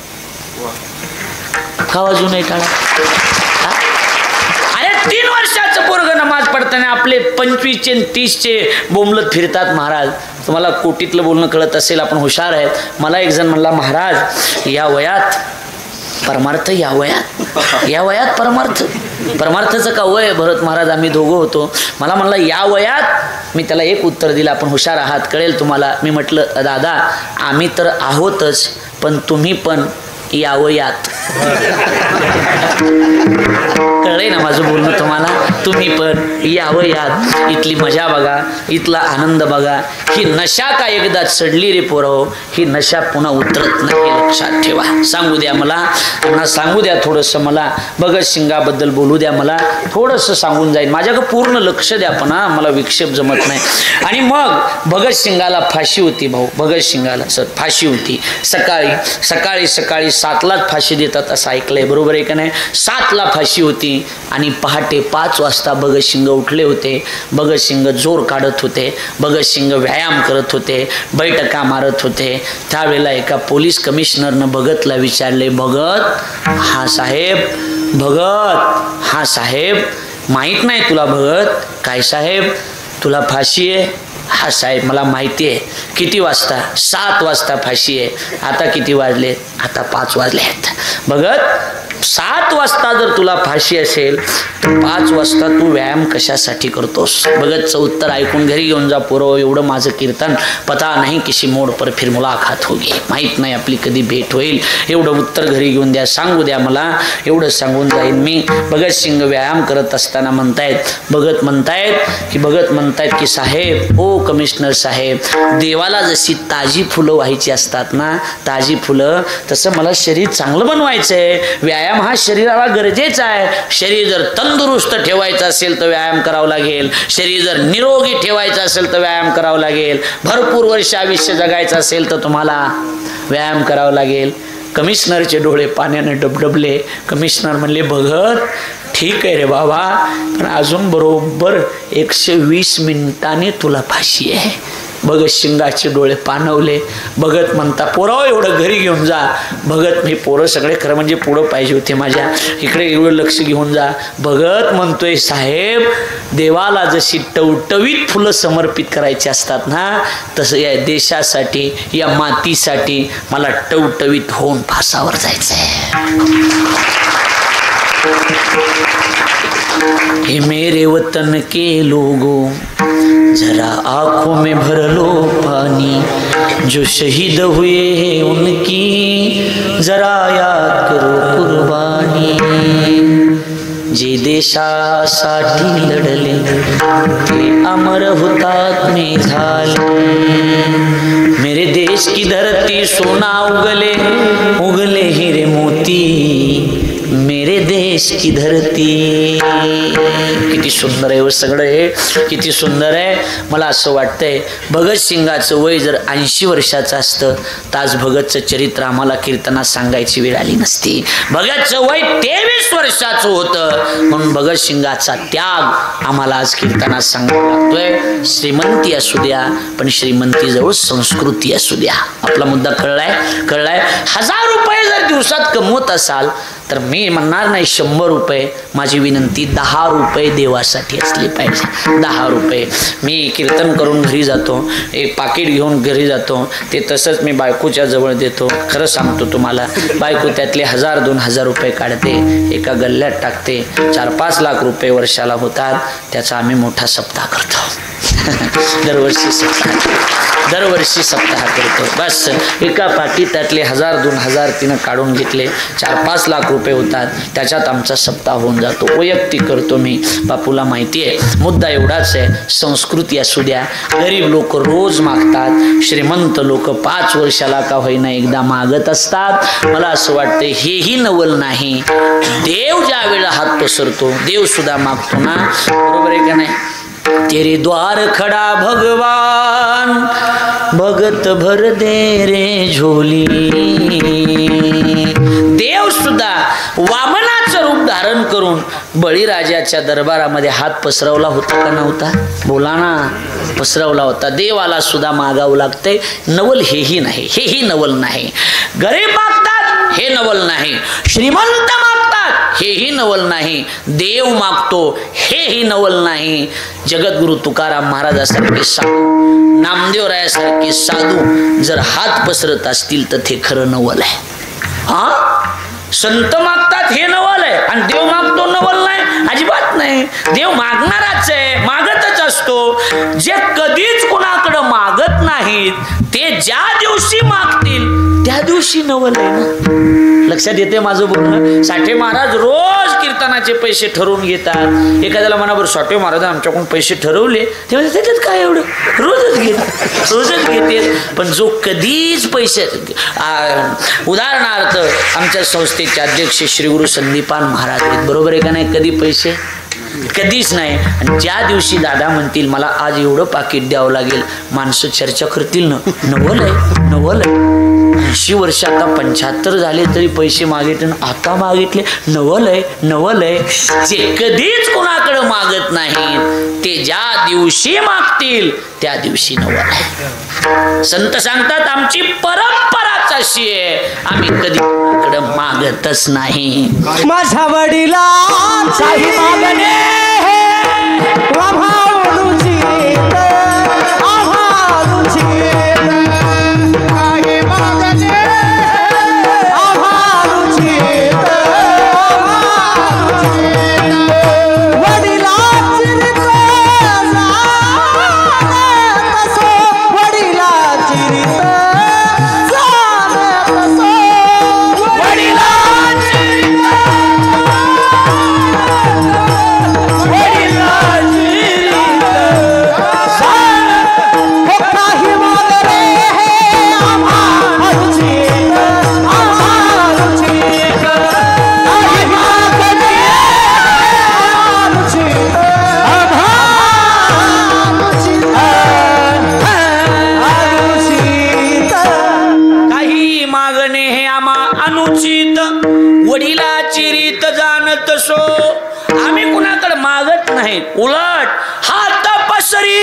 का वाजू नये टाळा? अरे 3 वर्षाचं पोरग नमाज पडताना आपले 25चे 30चे बोंबलत फिरतात महाराज. तुम्हाला कोटीतलं बोलणं कळत असेल, आपण हुशार आहेत. मला एक जण म्हणला, महाराज या वयात परमार्थ, या वयात परमार्थाचं का वय? भरत महाराज आम्ही दोघं होतो. मला म्हणला या वयात. मी त्याला एक उत्तर दिलं, आपण हुशार आहात, कळेल तुम्हाला. मी म्हटलं दादा आम्ही तर आहोतच, पण तुम्ही पण या वयात. कळलंय ना माझं बोलणं तुम्हाला? तुम्ही पण या वयात. इथली मजा बघा, इथला आनंद बघा. ही नशा का एकदा चढली रे पोरं, ही नशा पुन्हा उतरत नाही, लक्षात ठेवा. सांगू द्या मला, सांगू द्या थोडंसं मला भगतसिंगाबद्दल बोलू द्या, मला थोडंसं सांगून जाईल. माझ्याकडे पूर्ण लक्ष द्या, पण मला विक्षेप जमत नाही. आणि मग भगतसिंगाला फाशी होती भाऊ, भगतसिंगाला फाशी होती. सकाळी 7लाच फाशी देतात असं ऐकलंय, बरोबर आहे का नाही? 7ला फाशी होती. आणि पहाटे 5 वाजता भगतसिंग उठले होते. भगतसिंग जोर काढत होते, भगतसिंग व्यायाम करत होते, बैठका मारत होते. त्यावेळेला एका पोलीस कमिशनरनं भगतला विचारले, भगत हा साहेब माहीत नाही तुला? भगत काय साहेब तुला फाशी आहे? हा साहेब मला माहिती आहे. किती वाजता? 7 वाजता फाशी आहे. आता किती वाजले? आता 5 वाजले आहेत. भगत 7 वाजता जर तुला फाशी असेल तर 5 वाजता तू व्यायाम कशासाठी करतोस? भगतचं उत्तर ऐकून घरी घेऊन जा पोरो, एवढं माझं कीर्तन पता नाही किसी मोड पर फिर मुलाकात होगी, माहीत नाही आपली कधी भेट होईल. एवढं उत्तर घरी घेऊन द्या, सांगू द्या मला, एवढं सांगून जाईन मी. भगतसिंग व्यायाम करत असताना भगत म्हणतायत की साहेब, ओ कमिशनर साहेब, देवाला जशी ताजी फुलं व्हायची असतात ना, ताजी फुलं, तसं मला शरीर चांगलं बनवायचं आहे. व्यायाम हा शरीराला गरजेचा आहे. शरीर जर तंदुरुस्त ठेवायचं असेल तर व्यायाम करावं लागेल. शरीर जर निरोगी ठेवायचं असेल तर व्यायाम करावं लागेल. भरपूर वर्ष आयुष्य जगायचं असेल तर तुम्हाला व्यायाम करावं लागेल. कमिशनरचे डोळे पाण्याने डबडबले. कमिशनर म्हणले, भगत ठीक आहे रे बाबा, पण अजून बरोबर 120 मिनिटांनी तुला फाशी आहे. भगतसिंगाचे डोळे पाणवले. भगत म्हणता, पोरं एवढं घरी घेऊन जा. भगत, मी पोरं सगळे खरं म्हणजे पुढं पाहिजे होते माझ्या, इकडे एवढं लक्ष घेऊन जा. भगत म्हणतोय, साहेब देवाला जशी टवटवीत फुलं समर्पित करायची असतात ना, तसं या देशासाठी, या मातीसाठी मला टवटवीत होऊन फासावर जायचं आहे. हे मेरे वतन के लोगों, जरा आंखों में भर लो पानी, जो शहीद हुए हैं उनकी जरा याद करो कुर्बानी. जे देशासाठी लढले ते अमर हुतात्मे झाले. मेरे देश की धरती सोना उगले हीरे मोती, मेरे देश की धरती. किती सुंदर आहे सगळं हे, किती सुंदर आहे. मला असं वाटतंय भगतसिंगाचं वय जर 80 वर्षाचं असतं तर आज भगतचं चरित्र आम्हाला कीर्तनात सांगायची वेळ आली नसती. भगतचं वय 23 वर्षाचं होतं, म्हणून भगतसिंगाचा त्याग आम्हाला आज कीर्तनात सांगावा लागतोय. श्रीमंती असू द्या, पण श्रीमंतीजवळ संस्कृती असू द्या. आपला मुद्दा कळलाय? 1000 रुपये जर दिवसात कमवत असाल तर मी म्हणणार नाही 100 रुपये. माझी विनंती 10 रुपये देवासाठी असले पाहिजे. 10 रुपये. मी कीर्तन करून घरी जातो, एक पाकिट घेऊन घरी जातो, ते तसंच मी बायकोच्या जवळ देतो. खरं सांगतो तुम्हाला, बायको त्यातले 1000-2000 रुपये काढते, एका गल्ल्यात टाकते. 4-5 लाख रुपये वर्षाला होतात. त्याचा आम्ही मोठा सप्ताह करतो. दरवर्षी सप्ताह करतो. बस एका पाकिट त्यातले 1000-2000 तिनं काढून घेतले, 4-5 लाख रुपये होतात. त्याच्यात आमचा सप्ताह होऊन जातो. वैयक्तिक करतो मी. बापूला माहिती आहे. मुद्दा एवढाच आहे, संस्कृती असू द्या. गरीब लोक रोज मागतात, श्रीमंत लोक 5 वर्षाला का होईना एकदा मागत असतात. मला असं वाटतं हेही नवल नाही. देव ज्या वेळेला हात पसरतो, देव सुद्धा मागतो ना, बरोबर आहे का नाही? तेरे द्वार खड़ा भगवान, भगत भर दे रे झोली. देव सुद्धा वामनाचं रूप धारण करून बळीराजाच्या दरबारामध्ये हात पसरवला होता का नव्हता? बोला ना, पसरवला होता. देवाला सुद्धा मागावं लागतंय. नवल हेही नाही, हेही नवल नाही. गरीब मागतात हे नवल नाही, श्रीमंत मागतात हेही नवल नाही, देव मागतो हेही नवल नाही. जगद्गुरु तुकाराम महाराजासारखे साधू, नामदेवरायासारखे साधू जर हात पसरत असतील तर ते खरं नवल आहे. हा, संत मागतात हे नवल आहे आणि देव मागतो नवल नाही, अजिबात नाही. देव मागणाराच आहे, मागतच असतो. जे कधीच कोणाकडे मागत नाहीत ते ज्या दिवशी मागतील त्या दिवशी नवल आहे ना. लक्षात येते माझं बोलणं. साठे महाराज रोज कीर्तनाचे पैसे ठरवून घेतात. एखाद्याला मनावर साठे महाराज आमच्याकडून पैसे ठरवले तेव्हा त्याच्यात काय एवढं, रोजच घेते. पण जो कधीच पैसे, उदाहरणार्थ आमच्या संस्थेचे अध्यक्ष श्री गुरु संदीपान महाराज आहेत, बरोबर आहे का नाही, कधी पैसे कधीच नाही. आणि ज्या दिवशी दादा म्हणतील मला आज एवढं पाकिट द्यावं लागेल, माणसं चर्चा करतील ना, नवल आहे नवल आहे. 80 वर्ष आता 75 झाले तरी पैसे मागितले, आता मागितले, नवल आहे नवल आहे. जे कधीच कोणाकडे मागत नाहीत ते ज्या दिवशी मागतील त्या दिवशी नवल आहे. संत सांगतात आमची परंपराच अशी आहे, आम्ही कधी कोणाकडे मागतच नाही. माझ्या वडिलांची मागणी अनुचित, वडिलाची रीत जाणत सो. आम्ही कुणाकडे मागत नाही, उलट हात पसरी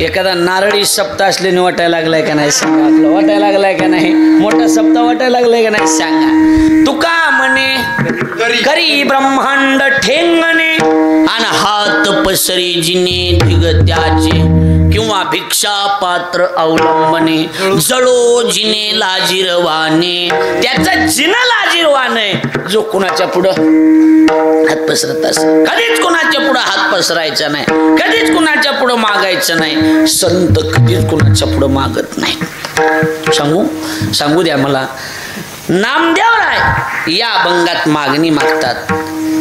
एखादा नारळी सप्ताह असल्याने वाटायला लागलाय का नाही सांगा, आपलं वाटायला लागलाय का नाही, मोठा सप्ताह वाटायला लागलाय का नाही सांगा. तुका म्हणे करी ब्रह्मांड ठेंगणे आणि हात पसरी जिने दिगत्याचे, किंवा भिक्षा पात्र अवलंबने जळो जिने लाजीरवाने. त्याचं जिन लाजीरवाने जो कुणाच्या पुढं हात पसरत असत, कधीच कुणाच्या पुढं हात पसरायचा नाही, कधीच कुणाच्या पुढं मागायचं नाही. संत कधीच कुणाच्या पुढं मागत नाही. सांगू द्या मला, नामदेवराय या अभंगात मागणी मागतात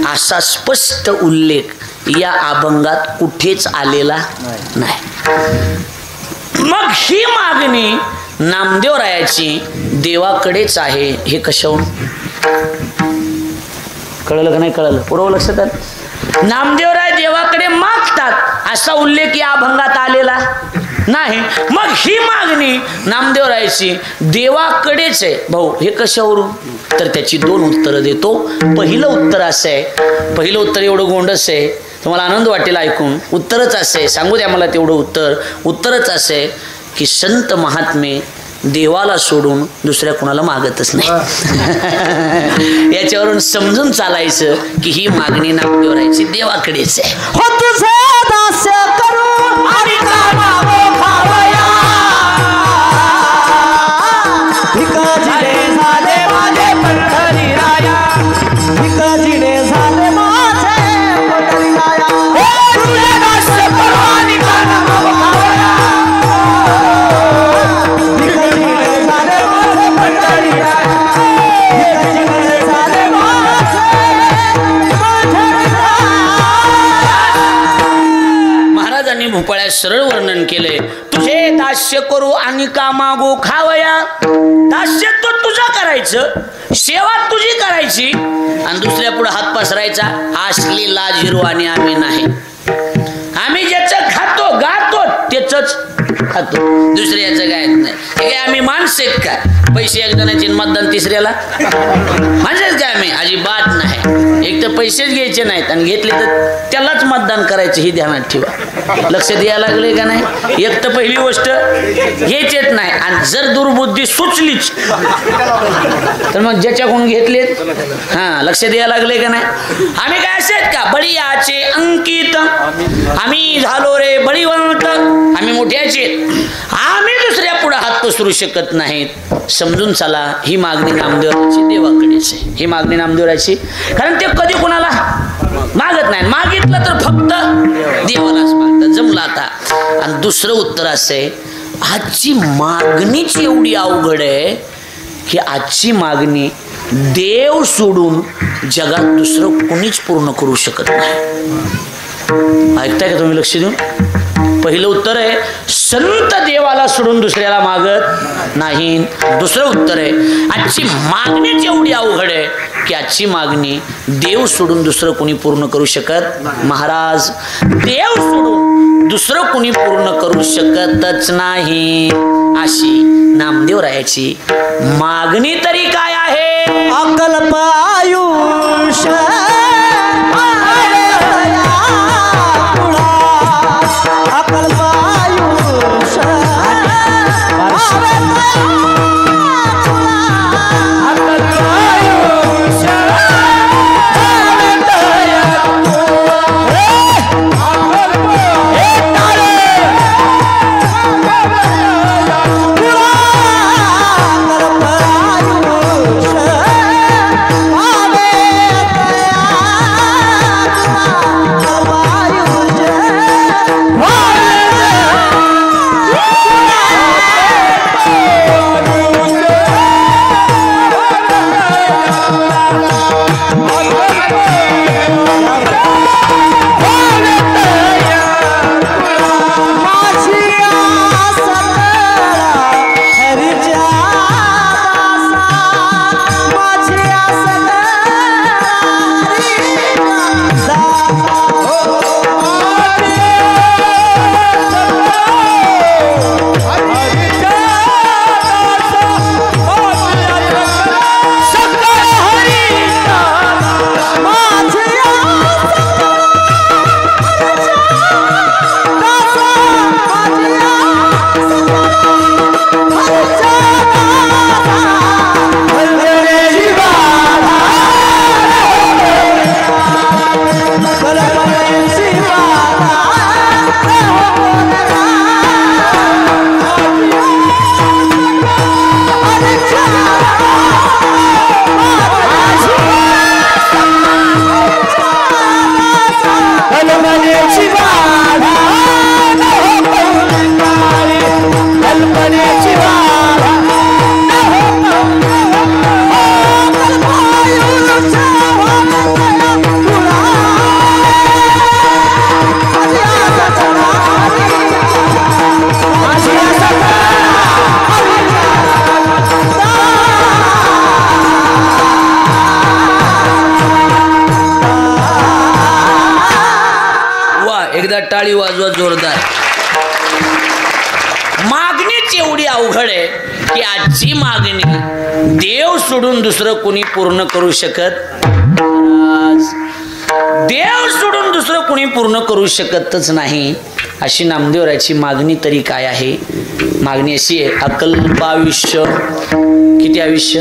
असा स्पष्ट उल्लेख या अभंगात कुठेच आलेला नाही. मग ही मागणी नामदेवरायाची देवाकडेच आहे, हे कशावरून कळलं का नाही कळलं, पूर्व लक्षात आलं. नामदेवराय देवाकडे मागतात असा उल्लेख या अभंगात आलेला नाही. मग ही मागणी नामदेवरायाची देवाकडेच आहे. भाऊ हे कशावरून, तर त्याची 2 उत्तरं देतो. पहिलं उत्तर असं आहे, पहिलं उत्तर एवढं गोंडस आहे, तुम्हाला आनंद वाटेल ऐकून. उत्तरच असं आहे, सांगू द्या मला तेवढं उत्तरच असं आहे की संत महात्मे देवाला सोडून दुसऱ्या कोणाला मागतच नाही. याच्यावरून समजून चालायचं की ही मागणी नामदेवरायाची देवाकडेच आहे. हो तुझे दास्य करू आणि भिकाजीने झाले माझे पंढरी राया, भिकाजीने झाले माझे पंढरी राया. हो तुझे दास्य करू आणि भोपाळ्यात सरळ वर्णन केलंय. तुझे दास्य करू आणि का मागू खावया. दास्य तो तुझं करायचं, सेवा तुझी करायची आणि दुसऱ्या पुढे हात पसरायचा. असली लाजिरू आणि आम्ही नाही. आम्ही ज्याचं खातो गातो त्याच खातो, दुसऱ्याचं काय नाही. हे आम्ही माणसं आहेत का? पैसे एक जणांचे मतदान तिसऱ्याला माणसं काय? आम्ही अजिबात नाही. एक तर पैसेच घ्यायचे नाहीत आणि घेतले तर त्यालाच मतदान करायचं हे ध्यानात ठेवा. लक्ष द्यायला लागले का नाही? एक तर पहिली गोष्ट हेच येत नाही आणि जर दुर्बुद्धी सुचलीच तर मग ज्याच्याकडून घेतलेत लक्ष द्यायला लागले का नाही? आम्ही काय असेल का? बळीयाचे अंकित आम्ही झालो रे बळीवंत. आम्ही मोठ्याचे, आम्ही दुसऱ्या पुढे हात पसरू शकत नाहीत. समजून चला, ही मागणी नामदेवराची देवाकडेच आहे. ही मागणी नामदेवराची, कारण ते कधी कोणाला मागत नाही. मागितलं तर फक्त देवालाच मागतात. जमलं आता. आणि दुसरं उत्तर असं आहे, आजची मागणीच एवढी अवघड आहे की आजची मागणी देव सोडून जगात दुसरं कोणीच पूर्ण करू शकत नाही. ऐकताय का तुम्ही? लक्ष देऊन. पहिलं उत्तर आहे, संत देवाला सोडून दुसऱ्याला मागत नाही. दुसरं उत्तर आहे, आजची मागणीच एवढी अवघड आहे की आजची मागणी देव सोडून दुसरं कोणी पूर्ण करू शकत. महाराज, देव सोडून दुसरं कोणी पूर्ण करू शकतच नाही. अशी नामदेवरायाची मागणी तरी काय आहे? अकल्प आयुष्य टाळी वाजवा जोरदार. मागणीच एवढी अवघड आहे की आजची मागणी देव सोडून दुसरं कोणी पूर्ण करू शकत. देव सोडून दुसरं कोणी पूर्ण करू शकतच नाही. अशी नामदेवराची मागणी तरी काय आहे? मागणी अशी आहे, अकल्प आयुष्य. किती आयुष्य?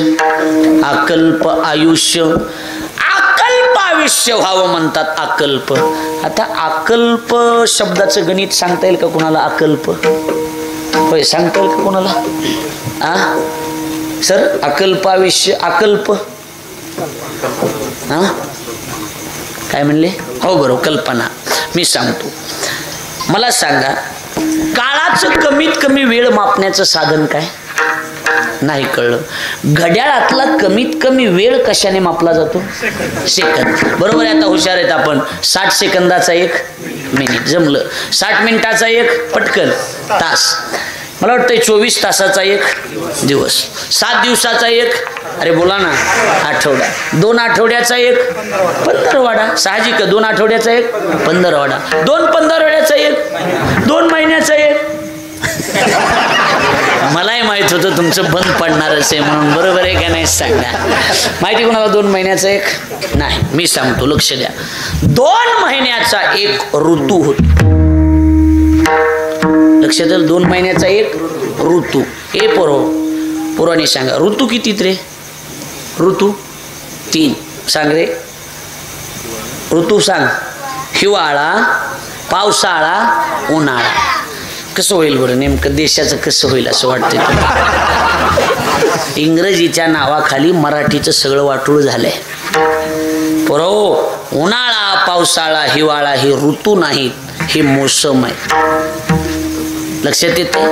अकल्प आयुष्य. अकल्प आयुष्य व्हावं म्हणतात. अकल्प. आता अकल्प शब्दाचं गणित सांगता येईल का कोणाला? अकल्प होय, सांगता येईल का कोणाला? सर, अकल्प आयुष्य. अकल्प काय म्हणले? हो बरोबर, कल्पना. मी सांगतो. मला सांगा, काळाचं कमीत कमी वेळ मापण्याचं साधन काय? नाही कळलं. घड्याळातला कमीत कमी वेळ कशाने मापला जातो? सेकंद. बरोबर आहे. आता हुशार आहेत आपण. 60 सेकंदाचा 1 मिनिट जमलं. 60 मिनिटाचा 1 पटकन तास. मला वाटतं 24 तासाचा 1 दिवस. 7 दिवसाचा 1 अरे बोला ना आठवडा. 2 आठवड्याचा 1 15वाडा. साहजिक. 2 आठवड्याचा 1 15वाडा. 2 15वाड्याचा 1 2 महिन्याचा 1. मलाही माहित होतं तुमचं बंद पडणारच आहे म्हणून. बरोबर आहे का नाही सांगा. माहिती कोणाला 2 महिन्याचा 1 नाही. मी सांगतो लक्ष द्या. 2 महिन्याचा 1 ऋतू होतो. लक्षात आलं. 2 महिन्याचा 1 ऋतू. ए पोराने सांगा ऋतू किती रे? ऋतू 3. सांग रे ऋतू सांग. हिवाळा, पावसाळा, उन्हाळा. कसं होईल बरं नेमकं देशाचं कसं होईल असं वाटतंय तुम्हाला? इंग्रजीच्या नावाखाली मराठीचं सगळं वाटूळ झालंय. पोरो उन्हाळा, पावसाळा, हिवाळा हे ऋतू नाहीत, हे मोसम आहे. लक्षात येते.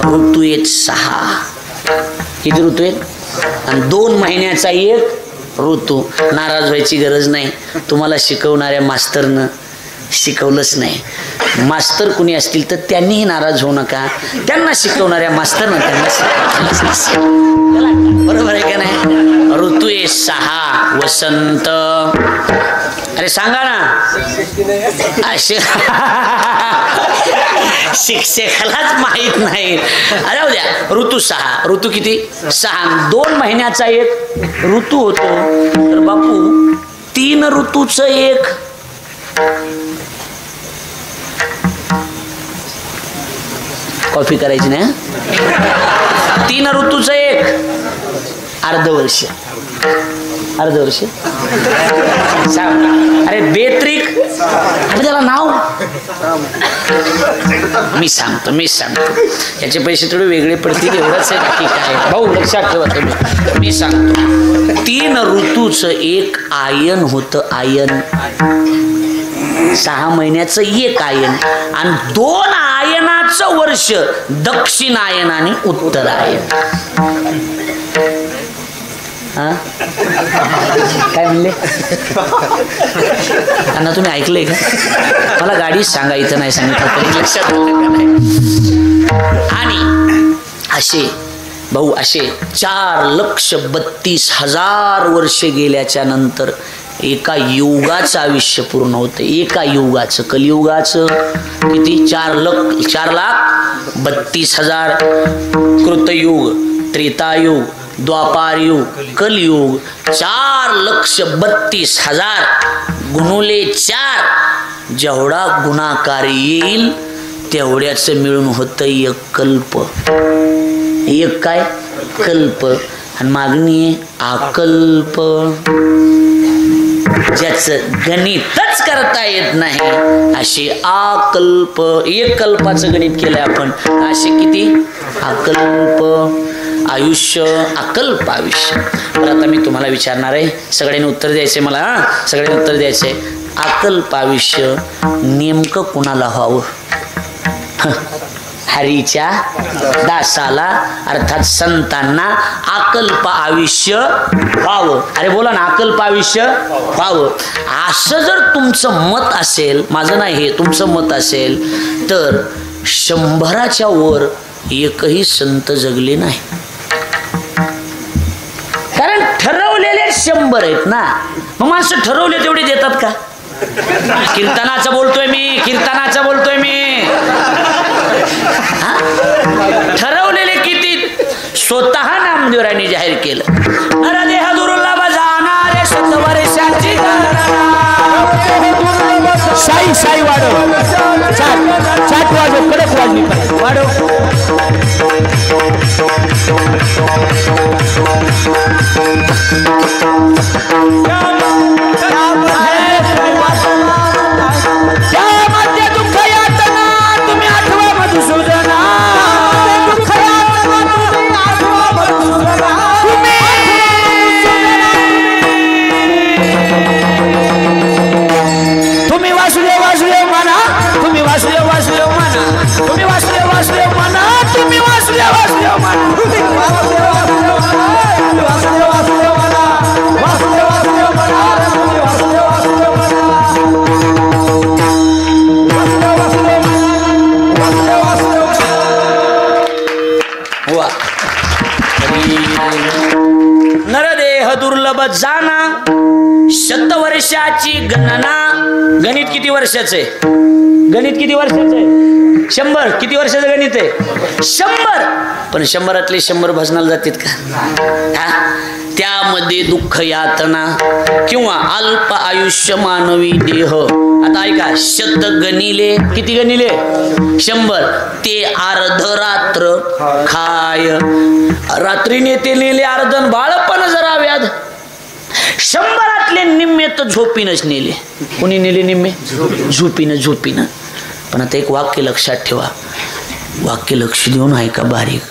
ऋतू आहेत 6. किती ऋतू आहेत? आणि 2 महिन्याचा 1 ऋतू. नाराज व्हायची गरज नाही. तुम्हाला शिकवणाऱ्या मास्तरनं शिकवलंच नाही. मास्तर कुणी असतील तर त्यांनीही नाराज होऊ नका. त्यांना शिकवणाऱ्या मास्तरनं त्यांना बरोबर आहे का नाही? ऋतू आहे 6. वसंत. अरे सांगा ना. शिक्षकालाच माहित नाही. अरे हो द्या. ऋतू 6. ऋतू किती? 6. 2 महिन्याचा 1 ऋतू होतो. तर बापू 3 ऋतूचं 1 कॉफी करायची नाही. 3 ऋतूचं 1 अर्धवर्ष. अर्धवर्ष. अरे बेत्रिक. अरे त्याला नाव मी सांगतो. याचे पैसे थोडे वेगळे पडतील एवढंच आहे. बाकी काय भाऊ लक्षात ठेवा तुम्ही. मी सांगतो 3 ऋतूचं 1 आयन होतं. आयन. 6 महिन्याचं 1 आयन आणि 2 आयनाचं वर्ष. दक्षिण आयन आणि उत्तर आयन. हा काय म्हणले? त्यांना तुम्ही ऐकलंय का? मला गाडीच सांगा. इथं नाही सांगितलं तरी लक्षात आलं का नाही? आणि असे भाऊ असे 4,32,000 वर्षे गेल्याच्या नंतर एका युगाचं आयुष्य पूर्ण होतं. एका युगाचं. कलियुगाचं किती? 4,32,000. कृतयुग, त्रेतायुग, द्वापारयुग, कलियुग. 4,32,000 गुणुले 4. जेवढा गुणाकार येईल तेवढ्याचं मिळून होतं 1 कल्प. 1 काय? कल्प. आणि मागणी आकल्प. ज्याचं गणितच करता येत नाही अशी आकल्प. 1 कल्पाचं गणित केलंय आपण. असे किती? आकल्प आयुष्य. अकल्प आयुष्य. तर आता मी तुम्हाला विचारणार आहे. सगळ्यांनी उत्तर द्यायचंय मला. सगळ्यांनी उत्तर द्यायचंय. अकल्प आयुष्य नेमकं कुणाला व्हावं? हरीच्या दासाला अर्थात संतांना अकल्प आयुष्य व्हावं. अरे बोला ना. अकल्प आयुष्य व्हावं असं जर तुमचं मत असेल, माझं नाही हे तुमचं मत असेल, तर 100च्या वर एकही संत जगले नाही. कारण ठरवलेले 100 आहेत ना. मग माणसं ठरवले तेवढे देतात का? कीर्तनाचं बोलतोय मी. ठरवलेले किती? स्वतः नामदेवरायांनी जाहीर केलं. अरे देह दुर्लभ जाणारे 100 वर्षाची साई वाढव. चाट वाजव. कडक वाजली वाढव. त्यामध्ये दुःख यातना तुम्ही आठवा मधुसूदना. तुम्ही वासुदेव म्हणा. तुम्ही वासुदेव म्हणा. तुम्ही वासुदेव म्हणा. तुम्ही वासुदेव म्हणा. नरदेह दुर्लभ जाना, शतवर्षाची गणना. गणित किती वर्षाचं आहे? गणित किती वर्षाचं आहे? 100. किती वर्षाचं गणित आहे? 100. पण 100तले 100 भजनाला जातात का? त्यामध्ये दुःख यातना किंवा अल्प आयुष्य मानवी देह. आता ऐका, शत गणिले किती गणिले? 100. ते अर्ध रात्र खाय. रात्रीने ते नेले अर्धन बाळपण जरा व्याध. 100तले निम्मे तर झोपीनच नेले. कोणी नेले निम्मे? झोपीनं. पण आता एक वाक्य लक्षात ठेवा, वाक्य लक्ष देऊन ऐका बारीक.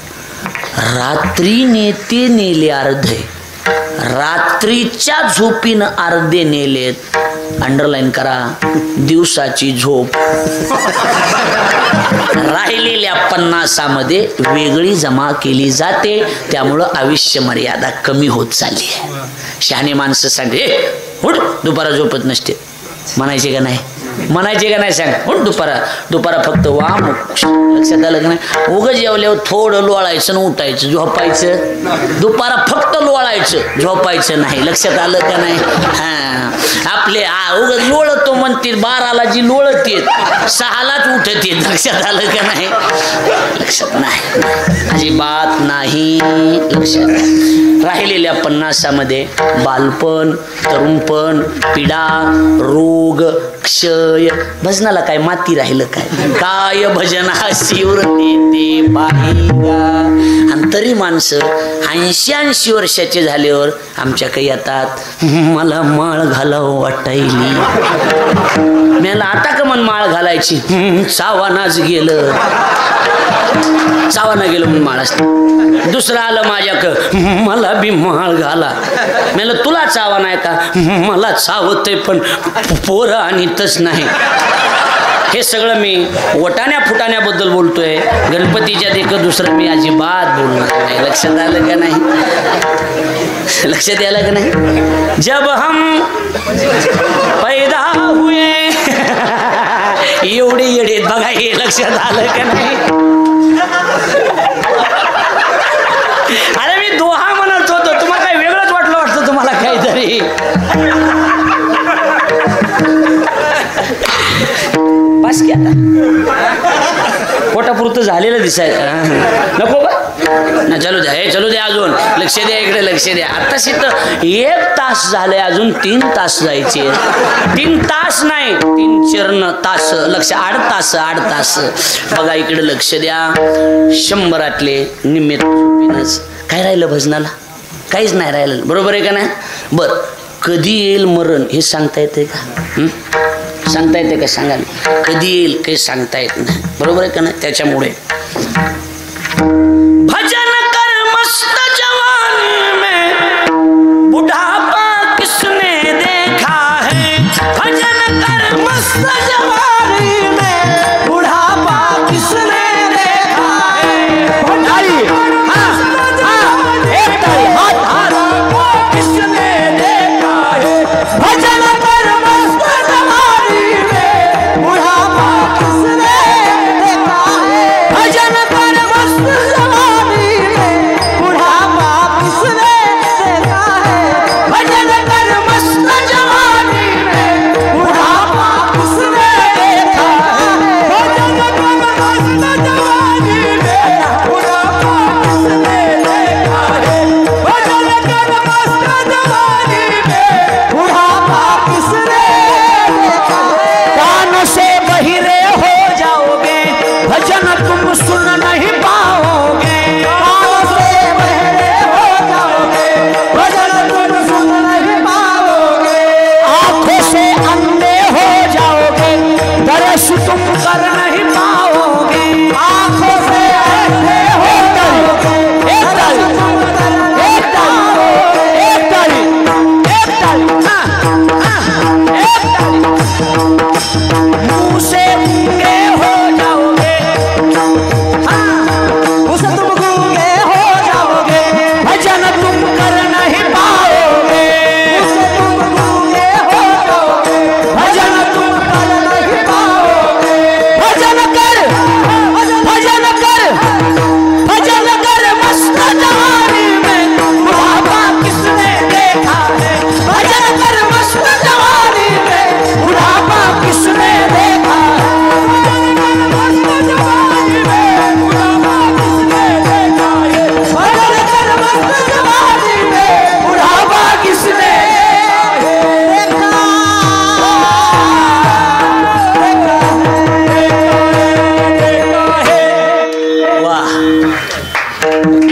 रात्री नेते नेले अर्धे, रात्रीच्या झोपीनं अर्धे नेलेत. अंडरलाईन करा, दिवसाची झोप राहिलेल्या 50मध्ये वेगळी जमा केली जाते. त्यामुळं आयुष्य मर्यादा कमी होत चालली आहे. शहाणे माणसं सांगे उठ दुपारा झोपत नसते, म्हणायचे का नाही? म्हणायचे का नाही? सांग उठ दुपारा फक्त वा. लक्षात आलं का नाही? उगं जेवल्यावर थोडं लोळायचं आणि उठायचं, झोपायचं. दुपारा फक्त लोळायचं, झोपायचं नाही. लक्षात आलं का नाही? आपले उगं लोळतो म्हणतील, 12ला जी लोळते 6लाच उठते. लक्षात आलं का नाही? लक्षात नाही, अजिबात नाही. लक्षात राहिलेल्या 50मध्ये बालपण, तरुणपण, पिडा, रोग, क्षय. भजनाला काय माती राहिलं काय? काय भजना शिवरते ते पाहिगा. आणि तरी माणसं 80 वर्षाचे झाल्यावर आमच्या काही येतात, मला माळ घालावं वाटायली. मला आता का मन माळ घालायची? चावानाच गेलं म्हणून माळ असते. दुसरं आलं माझ्याक, मला बी माळ घाला. मला तुला चावा नाही का? मला चावतंय पण पोरं आणतच नाही. हे सगळं मी वटाण्या फुटाण्याबद्दल बोलतोय. गणपतीच्या देखत दुसरं मी अजिबात बोलणार नाही. लक्षात आलं का नाही? लक्षात आलं का नाही? जब हम पैदा हुए एवढे येडे बघा, हे लक्षात आलं का नाही? अरे मी दोहा म्हणत होतो, तुम्हाला काही वेगळंच वाटतं तुम्हाला काहीतरी. बस की आता पोटापुरतं झालेलं दिसायचं नको बा ना. चलू द्या अजून. लक्ष द्या, इकडे लक्ष द्या. आता तर 1 तास झाले, अजून 3 तास जायचे. 3 तास नाही, 3 चरण तास. लक्ष 8 तास. बघा इकडे लक्ष द्या. 100तले निमित्त झोपीनच. काय राहिलं भजनाला? काहीच नाही राहिलं. बरोबर आहे का नाही? बर, कधी येईल मरण हे सांगता येते का? सांगता येते का? सांगा ना. कधी येईल काही सांगता येत नाही. बरोबर आहे का नाही? त्याच्यामुळे भजन कर मस्त जवानी में, बुढ़ापा किसने देखा है? भजन कर मस्त जवानी में, बुढ़ापा किसने देखा है? किसने देखा है? भजन कर मस्त जवानी में, बुढ़ापा किसने देखा है? भजन कर मस्त जवानी में, बुढ़ापा किसने देखा है? भजन कर मस्त जवानी में, बुढ़ापा किसने देखा है? भजन कर मस्त जवानी में, बुढ़ापा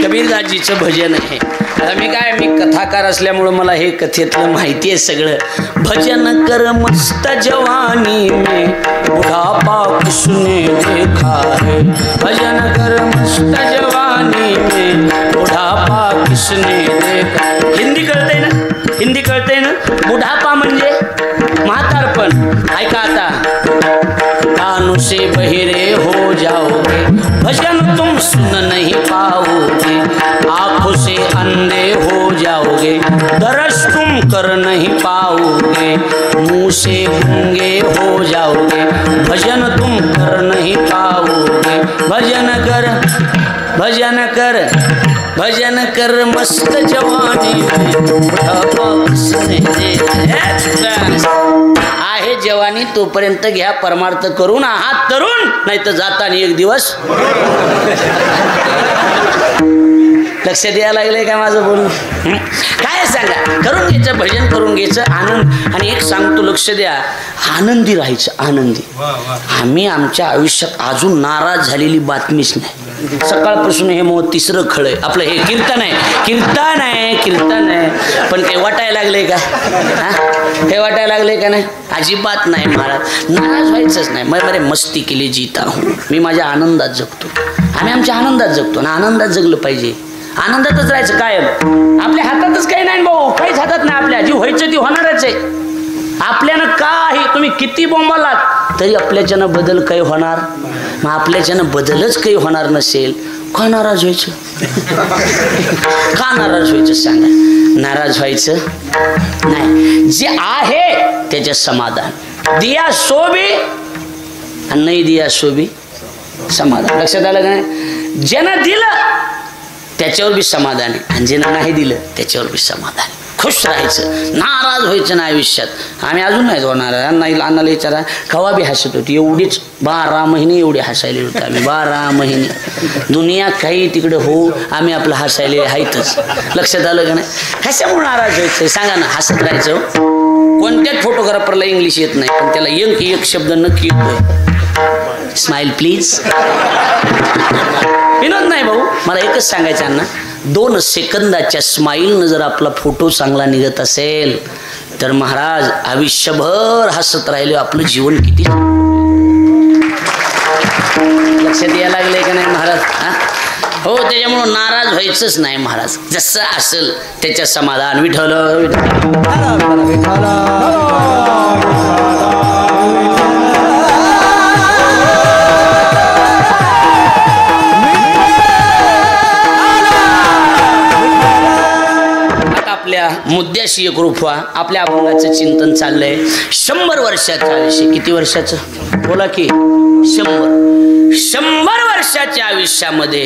कबीरदासजीचं भजन आहे. आता मी कथाकार असल्यामुळं मला हे कथेतलं माहिती आहे सगळं. भजन कर मस्त जवानी में बुढ़ापा किसने देखा है. भजन कर मस्त जवानी में बुढ़ापा किसने देखा. हिंदी कळतंय ना? हिंदी कळतंय ना? बुढ़ापा म्हणजे म्हातारपण. ऐका आता. कानों से बहिरे हो जाओगे, भजन तुम सुन नहीं पाओगे. आंखों से अंधे हो जाओगे, दर्श तुम कर नहीं पाओगे. मुंह से गूंगे हो जाओगे, भजन तुम कर नहीं पाओगे. भजन कर, भजन कर, भजन कर मस्त जवानी आहे जवानी तोपर्यंत घ्या परमार्थ करून. आहात तरुण, नाही तर जाताना एक दिवस. लक्ष द्यायला लागलंय का माझं बोलून? काय सांगा, करून घ्यायचं, भजन करून घ्यायचं, आनंद. आणि एक सांगतो, लक्ष द्या, आनंदी राहायचं, आनंदी. आम्ही आमच्या आयुष्यात अजून नाराज झालेली बातमीच नाही. सकाळपासून हे मग तिसरं खळ आहे आपलं. हे कीर्तन आहे, कीर्तन आहे, कीर्तन आहे. पण काही वाटायला लागले का? हे वाटायला लागले का? नाही, अजिबात नाही महाराज. नाराज व्हायचंच नाही. बरे मस्ती केली जीता हूँ. मी माझ्या आनंदात जगतो. आम्ही आमच्या आनंदात जगतो ना. आनंदात जगलं पाहिजे, आनंदातच राहायचं कायम. आपल्या हातातच काही नाही भाऊ, काहीच हातात नाही आपल्या. जी व्हायचं ती होणारच आहे. आपल्यानं काही तुम्ही किती बोंबालात तरी आपल्याच्यानं बदल काही होणार. मग आपल्याच्यानं बदलच काही होणार नसेल, का नाराज व्हायचं? का नाराज व्हायचं सांगा? नाराज व्हायचं नाही. जे आहे त्याच्यात समाधान. दिया सोबी आणि नाही दिया सोबी समाधान. लक्षात आलं का नाही? ज्यानं दिलं त्याच्यावर बी समाधान आहे, आणि ज्यानं नाही दिलं त्याच्यावर बी समाधान आहे. खुश राहायचं, नाराज व्हायचं ना आयुष्यात. आम्ही अजून नाही होणार. अन्नाला विचारा, कवा बी हसत होती. एवढीच 12 महिने एवढे हसायले होते आम्ही. 12 महिने दुनिया काही तिकडे हो, आम्ही आपलं हसायले आहेतच. लक्षात आलं का नाही? कशामुळे नाराज व्हायचं सांगा ना? हसत राहायचं. कोणत्याच फोटोग्राफरला इंग्लिश येत नाही, पण त्याला एक शब्द नक्की येतोय, स्माइल प्लीज. विनोद नाही भाऊ, मला एकच सांगायचं अण्णा, 2 सेकंदाच्या स्माईलनं जर आपला फोटो चांगला निघत असेल तर महाराज आयुष्यभर हसत राहिले आपलं जीवन किती. लक्षात यायला लागले का नाही महाराज? हो, त्याच्यामुळं नाराज व्हायचंच नाही महाराज. जसं असेल त्याच्या समाधान. विठ्ठल आपल्या मुद्द्याशी एक रूप व्हा. आपल्या अभंगाचं चिंतन चाललंय 100 वर्षाचं आयुष्य. किती वर्षाचं बोला की? 100 वर्षाच्या आयुष्यामध्ये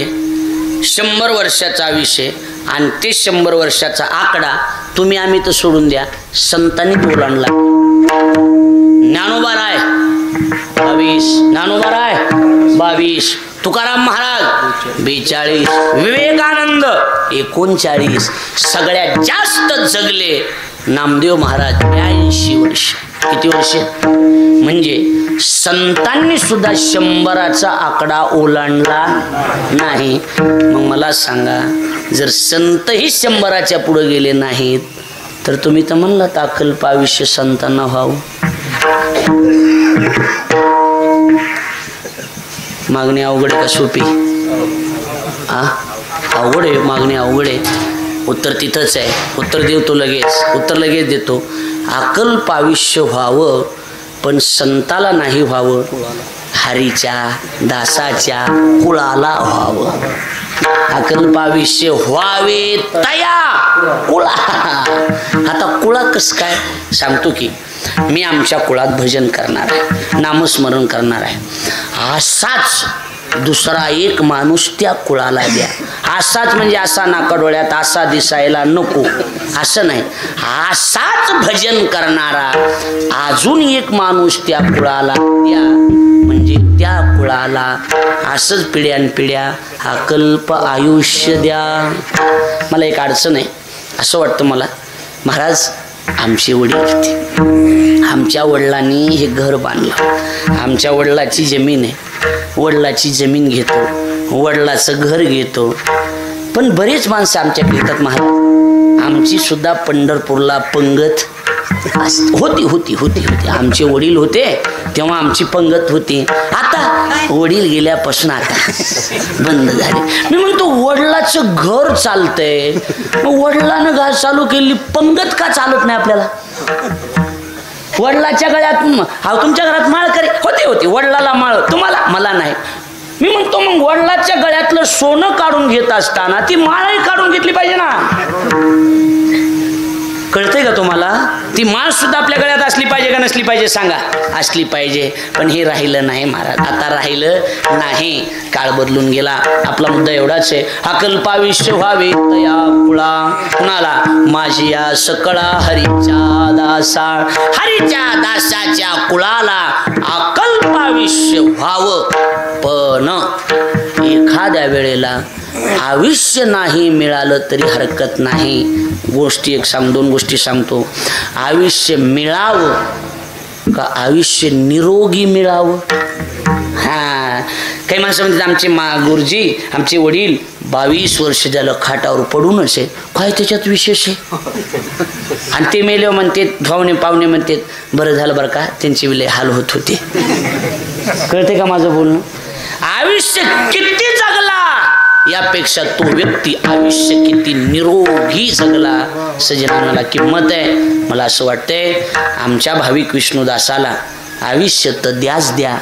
100 वर्षाचा आयुष्य. आणि ते 100 वर्षाचा आकडा तुम्ही आम्ही तर सोडून द्या, संतांनी ओलांडला. ज्ञानोबा राय 22, ज्ञानोबा राय 22, तुकाराम महाराज 42, विवेकानंद 39, सगळ्यात जास्त जगले नामदेव महाराज 82 वर्ष. किती वर्ष? म्हणजे संतांनी सुद्धा 100चा आकडा ओलांडला नाही. मग मला सांगा, जर संतही 100च्या पुढे गेले नाहीत तर तुम्ही तर म्हणलात अकल्प आयुष्य संतांना व्हावं. मागणी अवघड आहे का सोपी? अवघड आहे मागणी, अवघड आहे. उत्तर तिथंच आहे. उत्तर देतो लगेच, उत्तर लगेच देतो. अकल्प आयुष्य व्हावं पण संताला नाही व्हावं, हरीच्या दासाच्या कुळाला व्हावं. अकल्प आयुष्य व्हावे तया कुळा. आता कुळा कसं काय सांगतो की, मी आमच्या कुळात भजन करणार आहे, नामस्मरण करणार आहे. असाच दुसरा एक माणूस त्या कुळाला द्या. असाच म्हणजे असा नाका डोळ्यात असा दिसायला नको असं नाही. असाच भजन करणारा अजून एक माणूस त्या कुळाला द्या, म्हणजे त्या कुळाला असंच पिढ्यानपिढ्या अकल्प आयुष्य द्या. मला एक अडचण आहे, असं वाटतं मला, महाराज आमचे वडील होते, आमच्या वडिलांनी हे घर बांधलं, आमच्या वडिलाची जमीन आहे, वडिलाची जमीन घेतो, वडिलाचं घर घेतो, पण बरेच माणसं आमच्याकडे येतात महाराज. आमची सुद्धा पंढरपूरला पंगत होती. आमचे वडील होते तेव्हा आमची पंगत होती. आता वडील गेल्यापासून आता बंद झाले. मी म्हणतो वडिलाचं घर चालतंय, मग वडिलानं घर चालू केली, पंगत का चालत नाही आपल्याला? वडिलाच्या गळ्यात तुमच्या घरात माळ करे होती वडिलाला माळ, तुम्हाला मला नाही. मी म्हणतो मग वडिलाच्या गळ्यातलं सोनं काढून घेत असताना ती माळही काढून घेतली पाहिजे ना. कळतंय का तुम्हाला? ती माळ सुद्धा आपल्या गळ्यात असली पाहिजे का नसली पाहिजे सांगा? असली पाहिजे. पण हे राहिलं नाही महाराज, आता राहिलं नाही. काळ बदलून गेला. आपला मुद्दा एवढाच आहे, अकल्पाविष्य व्हावे तया कुळा. कुणाला? माझी या सकळा हरीच्या दासा. हरीच्या दासाच्या कुळाला अकल्पाविष्य व्हावं. पण एखाद्या वेळेला आयुष्य नाही मिळालं तरी हरकत नाही. गोष्टी एक सांग, दोन गोष्टी सांगतो. आयुष्य मिळावं का आयुष्य निरोगी मिळावं? काही माणसं म्हणतात आमचे गुरुजी, आमचे वडील 22 वर्ष झालं खाटावर पडूनच आहे, काय त्याच्यात विशेष आहे? आणि ते मेले म्हणते, पाहुणे म्हणते बरं झालं बरं का, त्यांचे विले हाल होत होते. कळते का माझं बोलणं? आयुष्य किती जगला यापेक्षा तो व्यक्ती आयुष्य किती निरोगी जगला सजनाला किंमत आहे. मला असं वाटतंय आमच्या भाविक विष्णुदासाला आयुष्य तर द्याच द्या,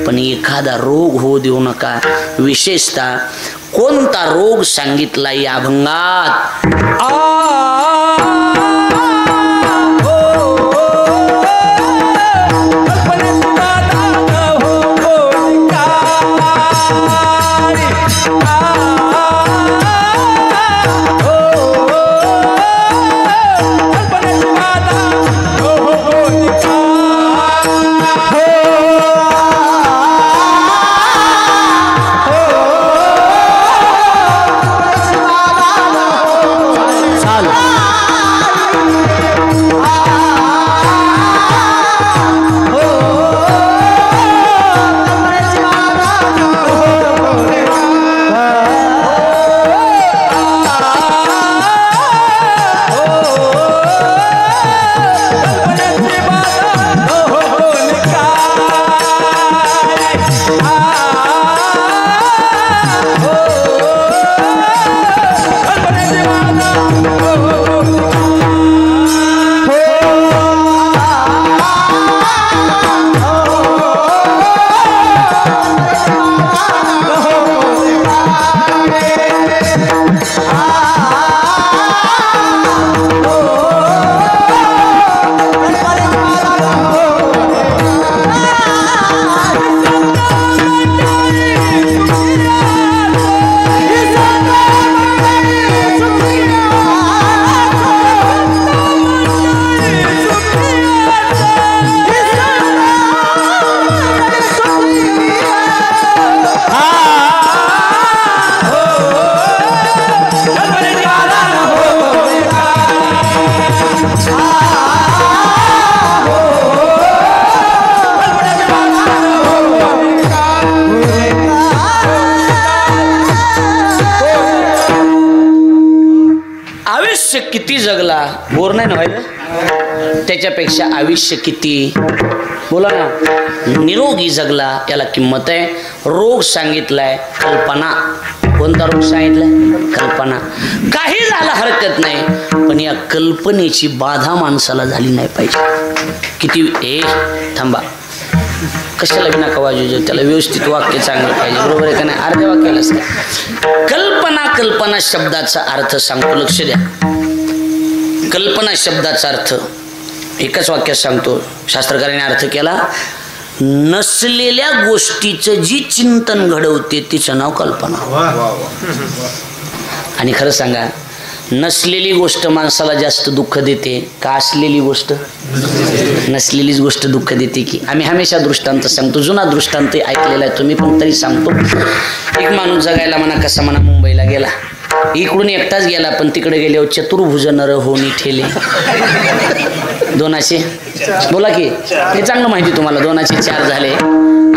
पण एखादा रोग होऊ देऊ नका. विशेषतः कोणता रोग सांगितला या अभंगात? किती जगला बोर नाही ना व्हायला, त्याच्यापेक्षा आयुष्य किती बोला ना निरोगी जगला याला किंमत आहे. रोग सांगितलाय कल्पना. कोणता रोग सांगितलाय? कल्पना. काही झालं हरकत नाही, पण या कल्पनेची बाधा माणसाला झाली नाही पाहिजे. किती थांबा, कशाला विनाका वाजू, त्याला व्यवस्थित वाक्य चांगलं पाहिजे, बरोबर आहे का नाही? अर्ध्या वाक्यालाच काय कल्पना शब्दाचा अर्थ सांगतो, लक्ष द्या. कल्पना शब्दाचा अर्थ एकच वाक्यात सांगतो, शास्त्रकाराने अर्थ केला, नसलेल्या गोष्टीचं जी चिंतन घडवते तिचं नाव कल्पना. आणि खरं सांगा, नसलेली गोष्ट माणसाला जास्त दुःख देते का असलेली गोष्ट? नसलेलीच गोष्ट दुःख देते की. आम्ही हमेशा दृष्टांत सांगतो, जुना दृष्टांत ऐकलेला आहे तुम्ही, पण तरी सांगतो. एक माणूस जगायला म्हणा कसा म्हणा मुंबईला गेला, इकडून एकटाच गेला, पण तिकडे गेल्यावर चतुर्भुज नर होणी ठेले. दोनाचे बोला की, हे चांगलं माहिती तुम्हाला, दोनाचे 4 झाले.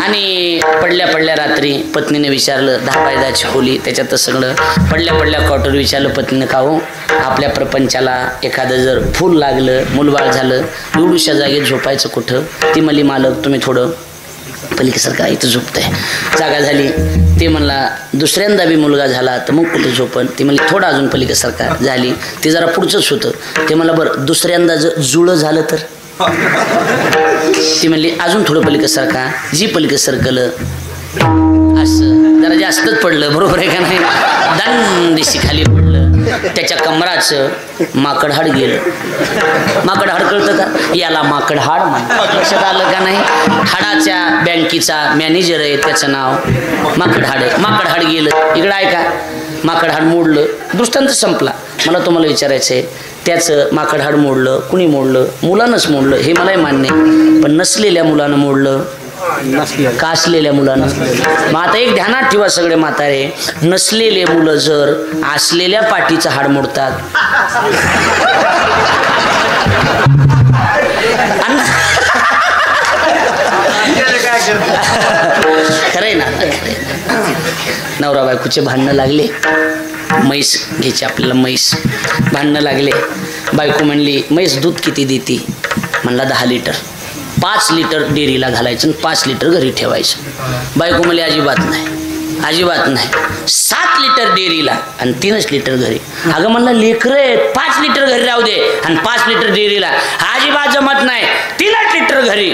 आणि पडल्या पडल्या रात्री पत्नीने विचारलं 10 बाय 10ची खोली, त्याच्यातच सगळं पडल्या पडल्या क्वार्टर विचारलं पत्नीने, का हो आपल्या प्रपंचाला एखादं जर फूल लागलं, मुलबाळ झालं, एवढूशा जागेत झोपायचं कुठं? ती म्हणली मालक तुम्ही थोडं पलीकडे इथं झोपतंय. जागा झाली. ते म्हणला दुसऱ्यांदा बी मुलगा झाला तर मग कुठं झोपन? ती म्हणली थोडं अजून पलीकडे सरकार झाली. ते जरा पुढचंच होतं. ते म्हणला बरं दुसऱ्यांदा जर जुळं झालं तर? ती म्हणली अजून थोडं पलीकडे सरका. जी पलीकडे सरकलं असं जरा जास्तच पडलं, बरोबर आहे का नाही? दंडिशी खाली पडलं. त्याच्या कमराचं माकड हाड गेलं. माकड हाड कळतं का? याला माकड हाड म्हणतात. लक्षात आलं का नाही? हाडाच्या बँकेचा मॅनेजर आहे, त्याचं नाव माकड हाड आहे. माकड हाड गेलं. इकडं आहे का? माकड हाड मोडलं. दृष्टांत संपला. मला तुम्हाला विचारायचं आहे, त्याचं माकड हाड मोडलं, कुणी मोडलं? मुलानंच मोडलं, हे मलाही मान्य आहे. पण नसलेल्या मुलानं मोडलं का असलेल्या मुलानं? मग आता एक ध्यानात ठेवा सगळे म्हातारे, नसलेले मुलं जर असलेल्या पाठीचं हाड मोडतात, खरंय ना? नवरा बायकोचे भांडणं लागले, म्हैस घ्यायची आपल्याला, म्हैस. भांडणं लागले. बायको म्हणली म्हैस दूध किती देते? म्हणला 10 लिटर. 5 लिटर डेअरीला घालायचं आणि 5 लिटर घरी ठेवायचं. बायको म्हणली अजिबात नाही, अजिबात नाही. 7 लिटर डेअरीला आणि 3च लिटर घरी. अगं म्हणलं लेकरं आहेत, 5 लिटर घरी राहू दे आणि 5 लिटर डेअरीला, अजिबात जमत नाही. 3च लिटर घरी.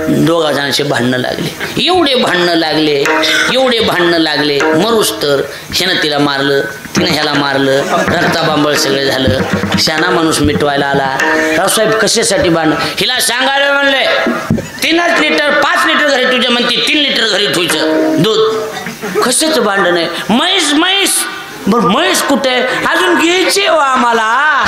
दोघा जणांचे भांडणं लागले. एवढे भांडणं लागले, एवढे भांडणं लागले, मरूस तर ह्यानं तिला मारलं, तिनं ह्याला मारलं, रक्ताबांबळ सगळं झालं. शाना माणूस मिटवायला आला. रावसाहेब कशासाठी भांडणं? हिला सांगायला म्हणले 3च लिटर 5 लिटर घरी तुझ्या म्हणते 3 लिटर घरी ठेवायचं दूध. कशाचं भांडण आहे? म्हैस म्हैस. बरं म्हैस कुठे? अजून घ्यायची हो आम्हाला.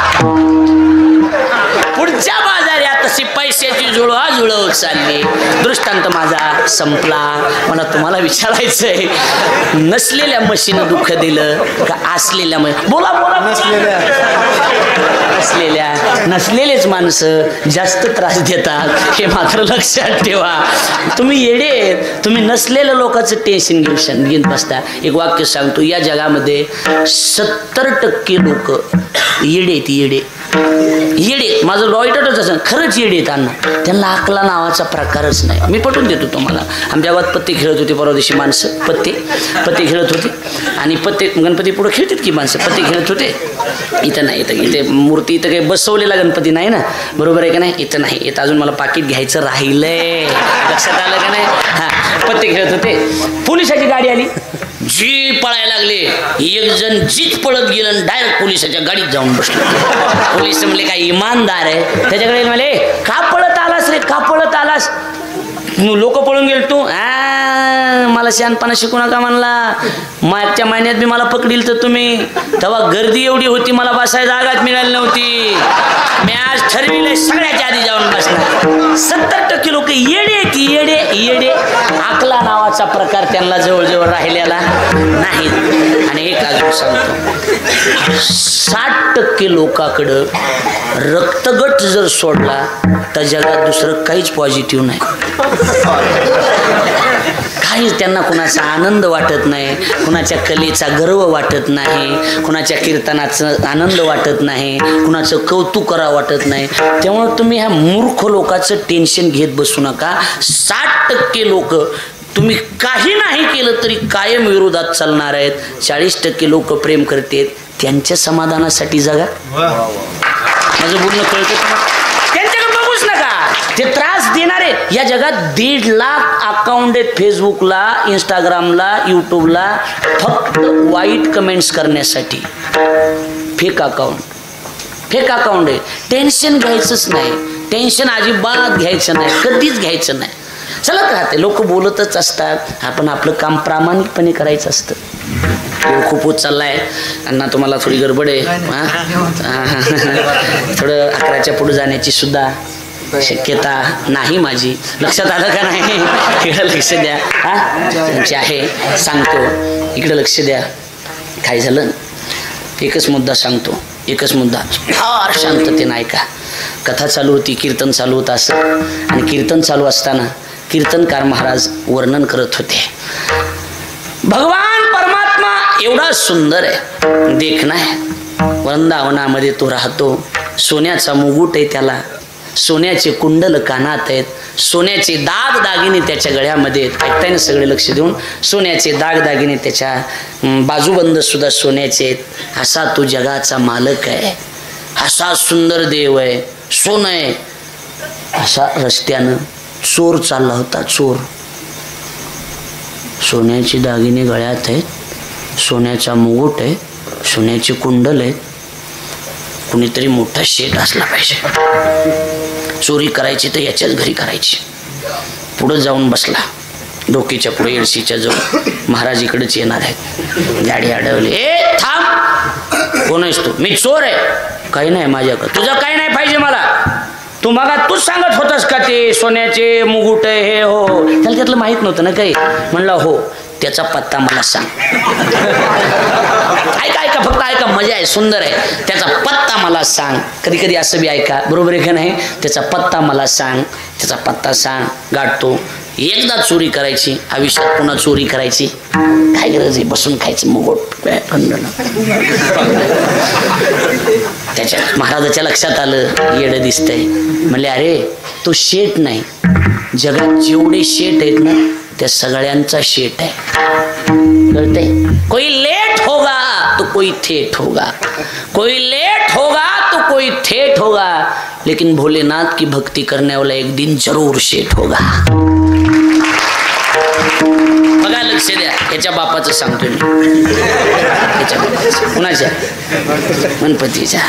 पुढच्या बाजारात तशी पैशाची जुळवाजुळव चालली. दृष्टांत माझा संपला. मला तुम्हाला विचारायचंय, नसलेल्या म्हशीनं दुःख दिलं का असलेल्या बोला बोला. नसलेलेच माणसं जास्त त्रास देतात, हे मात्र लक्षात ठेवा. तुम्ही येडे, तुम्ही नसलेल्या लोकांचं टेन्शन घेत बसता. एक वाक्य सांगतो, या जगामध्ये 70% लोक येडे आहेत. येडे येडे माझं लॉयटच असं खरंच येडे आहेत. त्यांना अकला नावाचा प्रकारच नाही. मी पटवून देतो तुम्हाला. आमच्या गावात पत्ते खेळत होते परवा दिवशी माणसं. पत्ते खेळत होते आणि पत्ते गणपती पुढे खेळतात की माणसं. पत्ते खेळत होते. इथं नाही, इथे मूर्ती, इथं काही बसवलेला गणपती नाही ना, बरोबर आहे का नाही? इथं नाही. इथं अजून मला पाकिट घ्यायचं राहिलंय. लक्षात आलं का नाही? हां, पत्ते खेळत होते. पोलिसाची गाडी आली. जी पळायला लागले. एक जण जीच पळत गेलं, डायरेक्ट पोलिसाच्या गाडीत जाऊन बसलो. पोलीस म्हणले काय इमानदार आहे? त्याच्याकडे म्हणले का पळत आलास रे, का पळत आलास? लोक पळून गेल तू? मला शहाणपणा शिकू नका म्हणला. मागच्या महिन्यात बी मला पकडील तर तुम्ही, तेव्हा गर्दी एवढी होती मला बसायला जागाच मिळाली नव्हती. मी आज ठरविले सगळ्याच्या आधी जाऊन बसणार. 70% लोक येडे आहेत. येडे येडे. अकला नावाचा प्रकार त्यांना जवळजवळ राहिलेला नाही. आणि एक अजून सांगतो, 60% लोकांकडं रक्तगट जर सोडला तर जगात दुसरं काहीच पॉझिटिव्ह नाही. काहीच त्यांना कुणाचा आनंद वाटत नाही, कुणाच्या कलेचा गर्व वाटत नाही, कुणाच्या कीर्तनाचं आनंद वाटत नाही, कुणाचं कौतुक करावं वाटत नाही. त्यामुळे तुम्ही ह्या मूर्ख लोकांचं टेन्शन घेत बसू नका. 60% लोक तुम्ही काही नाही केलं तरी कायम विरोधात चालणार आहेत. 40% लोक प्रेम करतात, त्यांच्या समाधानासाठी जगा. माझं बोलणं कळतं तुम्हाला? त्यांच्याकडे बघूच नका. ते त्रास देणारे या जगात 1.5 लाख अकाउंट आहेत. फेसबुकला, इंस्टाग्रामला, यूट्यूबला, फक्त वाईट कमेंट्स करण्यासाठी. फेक अकाउंट आहे. टेन्शन घ्यायचंच नाही. टेन्शन अजिबात घ्यायचं नाही, कधीच घ्यायचं नाही. चलत राहते, लोक बोलतच असतात. आपण आपलं काम प्रामाणिकपणे करायचं असतं. खूप होत चाललाय. अण्णा तुम्हाला थोडी गडबड आहे. थोडं 11च्या पुढे जाण्याची सुद्धा शक्यता नाही माझी. लक्षात आलं का नाही? इकडं लक्ष द्या. तुमची आहे सांगतो, इकडं लक्ष द्या. काय झालं? एकच मुद्दा सांगतो, एकच मुद्दा. फार शांततेनं ऐका. कथा चालू होती, कीर्तन चालू होतं असं. आणि कीर्तन चालू असताना कीर्तनकार महाराज वर्णन करत होते. भगवान परमात्मा एवढा सुंदर आहे, देखणा आहे. वृंदावनामध्ये तो राहतो. सोन्याचा मुकुट आहे त्याला, सोन्याचे कुंडल कानात आहेत, सोन्याचे दागदागिने त्याच्या गळ्यामध्ये आहेत. ऐकताय ना सगळे लक्ष देऊन. सोन्याचे दागदागिने त्याच्या बाजूबंद सुद्धा सोन्याचे आहेत. असा तो जगाचा मालक आहे, असा सुंदर देव आहे, सोनं आहे. असा रस्त्यानं चोर चालला होता. चोर, सोन्याचे दागिने गळ्यात आहेत, सोन्याचा मुकुट आहे, सोन्याचे कुंडल आहेत. कुणीतरी मोठा शेठ असला पाहिजे. चोरी करायची तर याच्याच घरी करायची. पुढं जाऊन बसला, डोकीच्या पुढे येळशीच्या जवळ. महाराज इकडेच येणार आहेत. गाडी अडवली. ए थांब, कोण आहेस तू? मी चोर आहे. काही नाही माझ्याकडे. तुझं काही नाही पाहिजे मला. तू मग तूच सांगत होतास का ते सोन्याचे मुकुट हे? हो. त्याला त्यातलं माहित नव्हतं ना काही. म्हणलं हो. त्याचा पत्ता मला सांग. ऐका ऐका, फक्त ऐका, मजा आहे, सुंदर आहे. त्याचा पत्ता मला सांग. कधी कधी असं बी ऐका, बरोबर आहे का नाही? त्याचा पत्ता मला सांग, त्याचा पत्ता सांग. गाठतो. एकदा चोरी करायची, आयुष्यात पुन्हा चोरी करायची काय गरज आहे? बसून खायचं मुकुट. त्याच्या महाराजाच्या लक्षात आलं येडं दिसतंय. म्हणले अरे तो शेठ नाही, जगात जेवढे शेठ आहेत ना त्या सगळ्यांचा शेठ आहे. कळते? कोई लेट होगा तो कोई थेट होगा, कोई लेट होगा तो कोई थेट होगा, लेकिन भोलेनाथ की भक्ति करने वाला एक दिन जरूर शेठ होगा. बघा लक्ष द्या. याच्या बापाचं सांगतोय मी. याच्या बापाचं कुणाच्या? गणपतीच्या.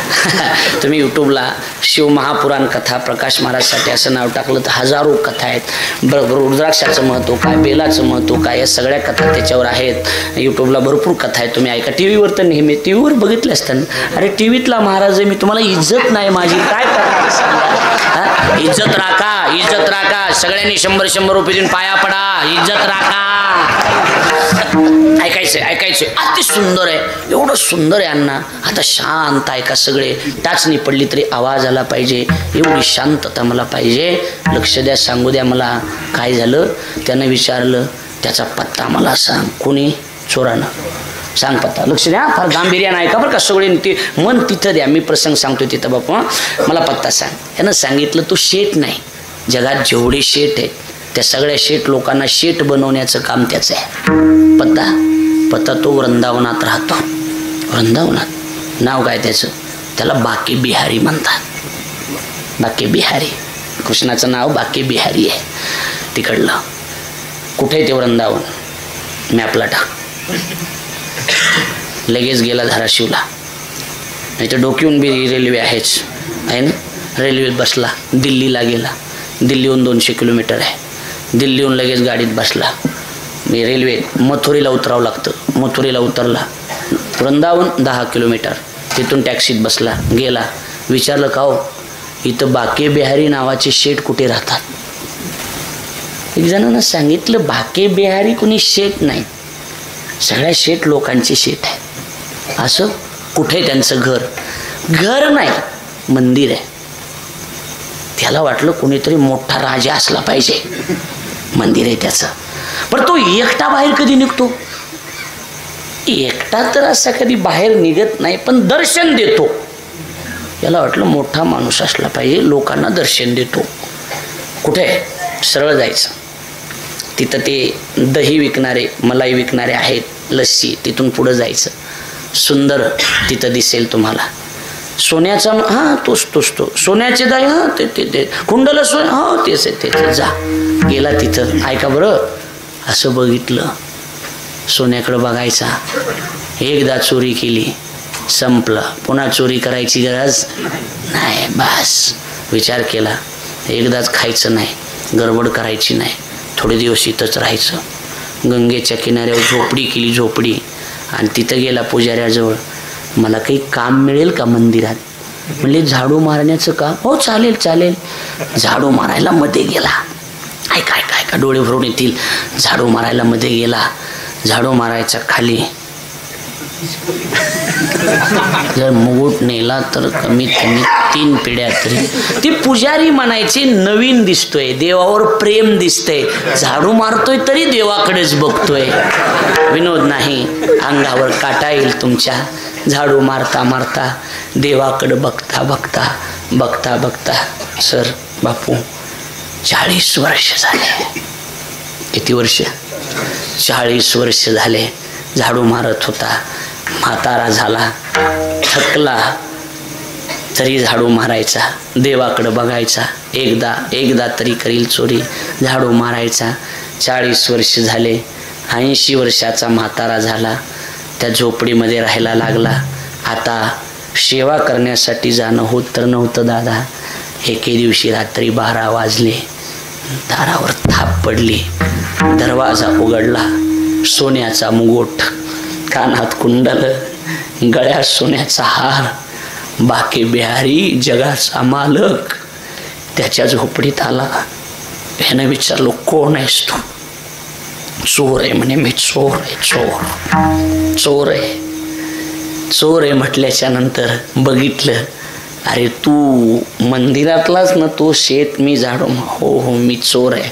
तुम्ही यूट्यूबला शिव महापुराण कथा प्रकाश महाराजसाठी असं नाव टाकलं तर हजारो कथा आहेत. रुद्राक्षाचं महत्त्व काय, बेलाचं महत्त्व काय, या सगळ्या कथा त्याच्यावर आहेत. यूट्यूबला भरपूर कथा आहेत. तुम्ही ऐका. टी व्हीवर तर नेहमी टी व्हीवर बघितले असताना अरे टी व्हीतला महाराज आहे मी, तुम्हाला इज्जत नाही माझी, काय करणार सांगा? इज्जत राखा, इज्जत राखा. सगळ्यांनी 100-100 रुपये देऊन पाया पडा. इज्जत राखा. ऐकायचं ऐकायचं. अति सुंदर आहे, एवढं सुंदर आहे अण्णा. आता शांत ऐका सगळे. टाचणी पडली तरी आवाज आला पाहिजे, एवढी शांतता मला पाहिजे. लक्ष द्या, सांगू द्या मला काय झालं. त्यानं विचारलं त्याचा पत्ता मला सांग. कोणी? चोरानं. सांग पत्ता. लक्ष द्या, फार गांभीर्यानं ऐका बरं का सगळे. ते मन तिथं द्या. मी प्रसंग सांगतो तिथं. बापा मला पत्ता सांग. यानं सांगितलं तो शेठ नाही, जगात जेवढे शेठ आहेत त्या सगळ्या शेठ लोकांना शेठ बनवण्याचं काम त्याचं आहे. पत्ता तो वृंदावनात राहतो. वृंदावनात. नाव काय त्याचं? त्याला बाके बिहारी म्हणतात. बाके बिहारी. कृष्णाचं नाव बाके बिहारी आहे. तिकडलं कुठे ते वृंदावन? मॅपला टाक. लगेच गेला धाराशिवला. नाही तर डोक्याहून बी रेल्वे आहेच आहे ना. रेल्वेत बसला. दिल्लीला गेला. दिल्लीहून 200 किलोमीटर आहे. दिल्लीहून लगेच गाडीत बसला. मी रेल्वेत मथुरीला उतरावं लागतं. मथुरीला उतरला. वृंदावन 10 किलोमीटर. तिथून टॅक्सीत बसला. गेला. विचारलं का हो इथं बाके बिहारी नावाचे शेठ कुठे राहतात? एक जणांना सांगितलं बाके बिहारी कुणी शेठ नाही, सगळ्या शेठ लोकांचे शेठ आहे. असं कुठे त्यांचं घर? घर नाही, मंदिर आहे. त्याला वाटलं कोणीतरी मोठा राजा असला पाहिजे. मंदिर आहे त्याचं. पण तो एकटा बाहेर कधी निघतो? एकटा तर असा कधी बाहेर निघत नाही, पण दर्शन देतो. याला वाटलं मोठा माणूस असला पाहिजे, लोकांना दर्शन देतो. कुठे? सरळ जायचं. तिथं ते दही विकणारे, मलाई विकणारे आहेत, लस्सी. तिथून पुढं जायचं. सुंदर तिथं दिसेल तुम्हाला. सोन्याचा, हां तोच तो. सोन्याचे दाय, हां ते कुंडल सोन, हो तेच आहे ते. जा. गेला तिथं. ऐका बरं, असं बघितलं. सोन्याकडं बघायचा. एकदा चोरी केली, संपलं. पुन्हा चोरी करायची गरज नाही. बस विचार केला, एकदाच खायचं नाही, गडबड करायची नाही, थोडे दिवस इथंच राहायचं. गंगेच्या किनाऱ्यावर झोपडी केली, झोपडी. आणि तिथं गेला पुजाऱ्याजवळ. मला काही काम मिळेल का मंदिरात? म्हणजे झाडू मारण्याचं काम? हो चालेल चालेल. झाडू मारायला मध्ये गेला. ऐका ऐका ऐका, डोळे भरून येतील. झाडू मारायला मध्ये गेला. झाडू मारायचा खाली जर मुकुट नेला तर कमीत कमी 3 पिढ्या तरी. ती पुजारी म्हणायची नवीन दिसतोय, देवावर प्रेम दिसतंय, झाडू मारतोय तरी देवाकडेच बघतोय. विनोद नाही, अंगावर काटा येईल तुमच्या. झाडू मारता मारता देवाकडे बघता बघता बघता बघता. सर बापू 40 वर्ष झाले. किती वर्ष? 40 वर्ष झाले. झाडू मारत होता, म्हातारा झाला, थकला तरी झाडू मारायचा, देवाकडे बघायचा. एकदा तरी करील चोरी, झाडू मारायचा. 40 वर्ष झाले. 80 वर्षाचा म्हातारा झाला, त्या झोपडीमध्ये राहायला लागला. आता सेवा करण्यासाठी जाणं होत तर नव्हतं दादा. एके दिवशी रात्री 12 वाजले, दारावर थाप पडली, दरवाजा उघडला. सोन्याचा मुकुट, कानात कुंडल, गळ्यात सोन्याचा हार, बाकी बिहारी जगाचा मालक त्याच्या झोपडीत आला. ह्यानं विचारलं, कोण आहेस तू? चोर आहे म्हणे. मी चोर आहे, चोर चोर आहे. चोर आहे म्हटल्याच्या नंतर बघितलं, अरे तू मंदिरातलाच ना तो शेत मी झाडू. हो हो मी चोर आहे,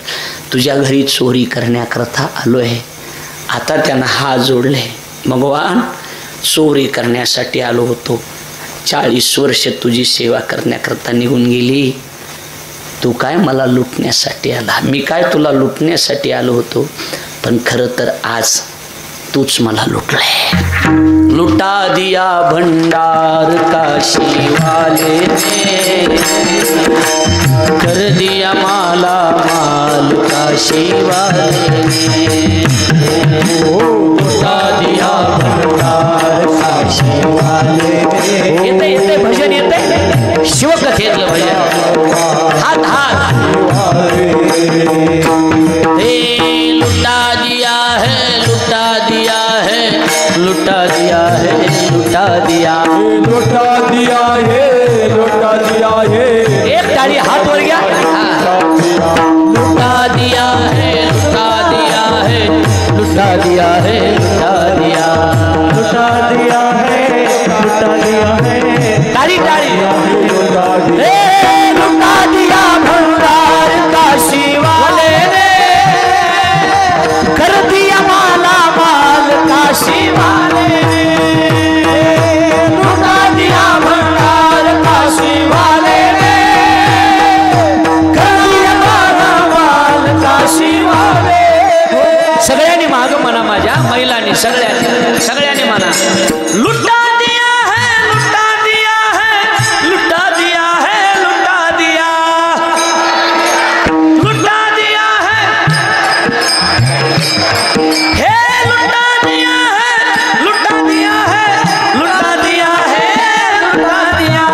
तुझ्या घरी चोरी करण्याकरता आलो आहे. आता त्यानं हात जोडले, भगवान चोरी करण्यासाठी आलो होतो, 40 वर्ष तुझी सेवा करण्याकरता निघून गेली, तू काय मला लुटण्यासाठी आला? मी काय तुला लुटण्यासाठी आलो होतो, पण खरं तर आज तूच मला लुटले. लुटा दिया भंडार काशी वाले ने, कर दिया माला माल काशी वाले ने. लुटा दिया भंडार काशी वाले ने. येते भजन येते, शिवकथेतलं भजन. हात हात. लुटा दिया है, लुटा दिया है, लुटा दिया है, लुटा दिया, लुटा दिया है, लुटा दिया है. एक ताली हाथ वर गया. लुटा दिया है, लुटा दिया है, लुटा दिया है, लुटा दिया, लुटा दिया है, लुटा दिया है. ताली ताली. लुटा दिया भंडार काशी वाले ने, कर दिया माला माल काशी वाले ने. लुटा दिया भंडार काशी वाले ने, कर दिया माला माल काशी वाले. सगळ्यांनी माग म्हणा, माझ्या महिलांनी सगळ्यांनी म्हणा. लुटा दिया है, लुटा दिया है, लुटा दिया है, लुटा दिया, लुटा दिया है, हे लुटा दिया है, लुटा दिया है, लुटा दिया है, लुटा दिया.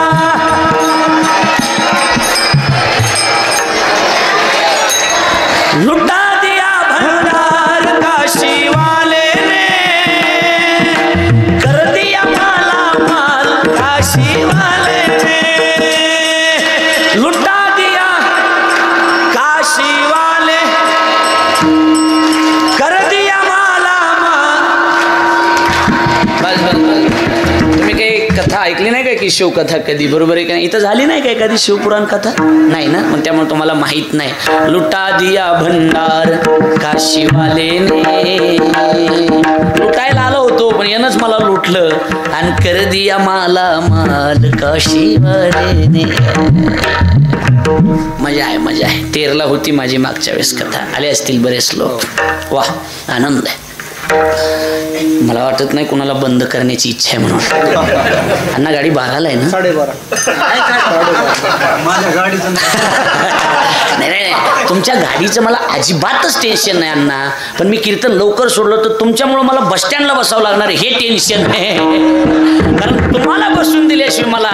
लुटा दिया भंडार काशी वाले ने, कर दिया माला माल काशी वाले ने. लुटा दिया काशी वाले, कर दिया माला माल. बस बस बस. तुम्ही काही कथा ऐकली नाही काय की शिवकथा कधी? बरोबर आहे का? इथं झाली नाही काय कधी शिवपुराण कथा? नाही ना, मग त्यामुळे तुम्हाला माहित नाही. लुटा दिया भंडार काशीवाले ने. लुटायला आलो होतो पण यानंच मला लुटलं, आणि कर दिया माला माल काशीवाले ने. मजा आहे, मजा आहे. 13ला होती माझी मागच्या वेळेस कथा. आले असतील बरेच लोक. वा, आनंद आहे. मला वाटत नाही कुणाला बंद करण्याची इच्छा आहे म्हणून. अण्णा गाडी 12ला आहे ना? 12:30. माझ्या गाडीचं नाही नाही, तुमच्या गाडीचं मला अजिबातच टेन्शन नाही अण्णा, पण मी कीर्तन लवकर सोडलं तर तुमच्यामुळं मला बस स्टँडला बसावं लागणार हे टेन्शन आहे. कारण तुम्हाला बसून दिल्याशिवाय मला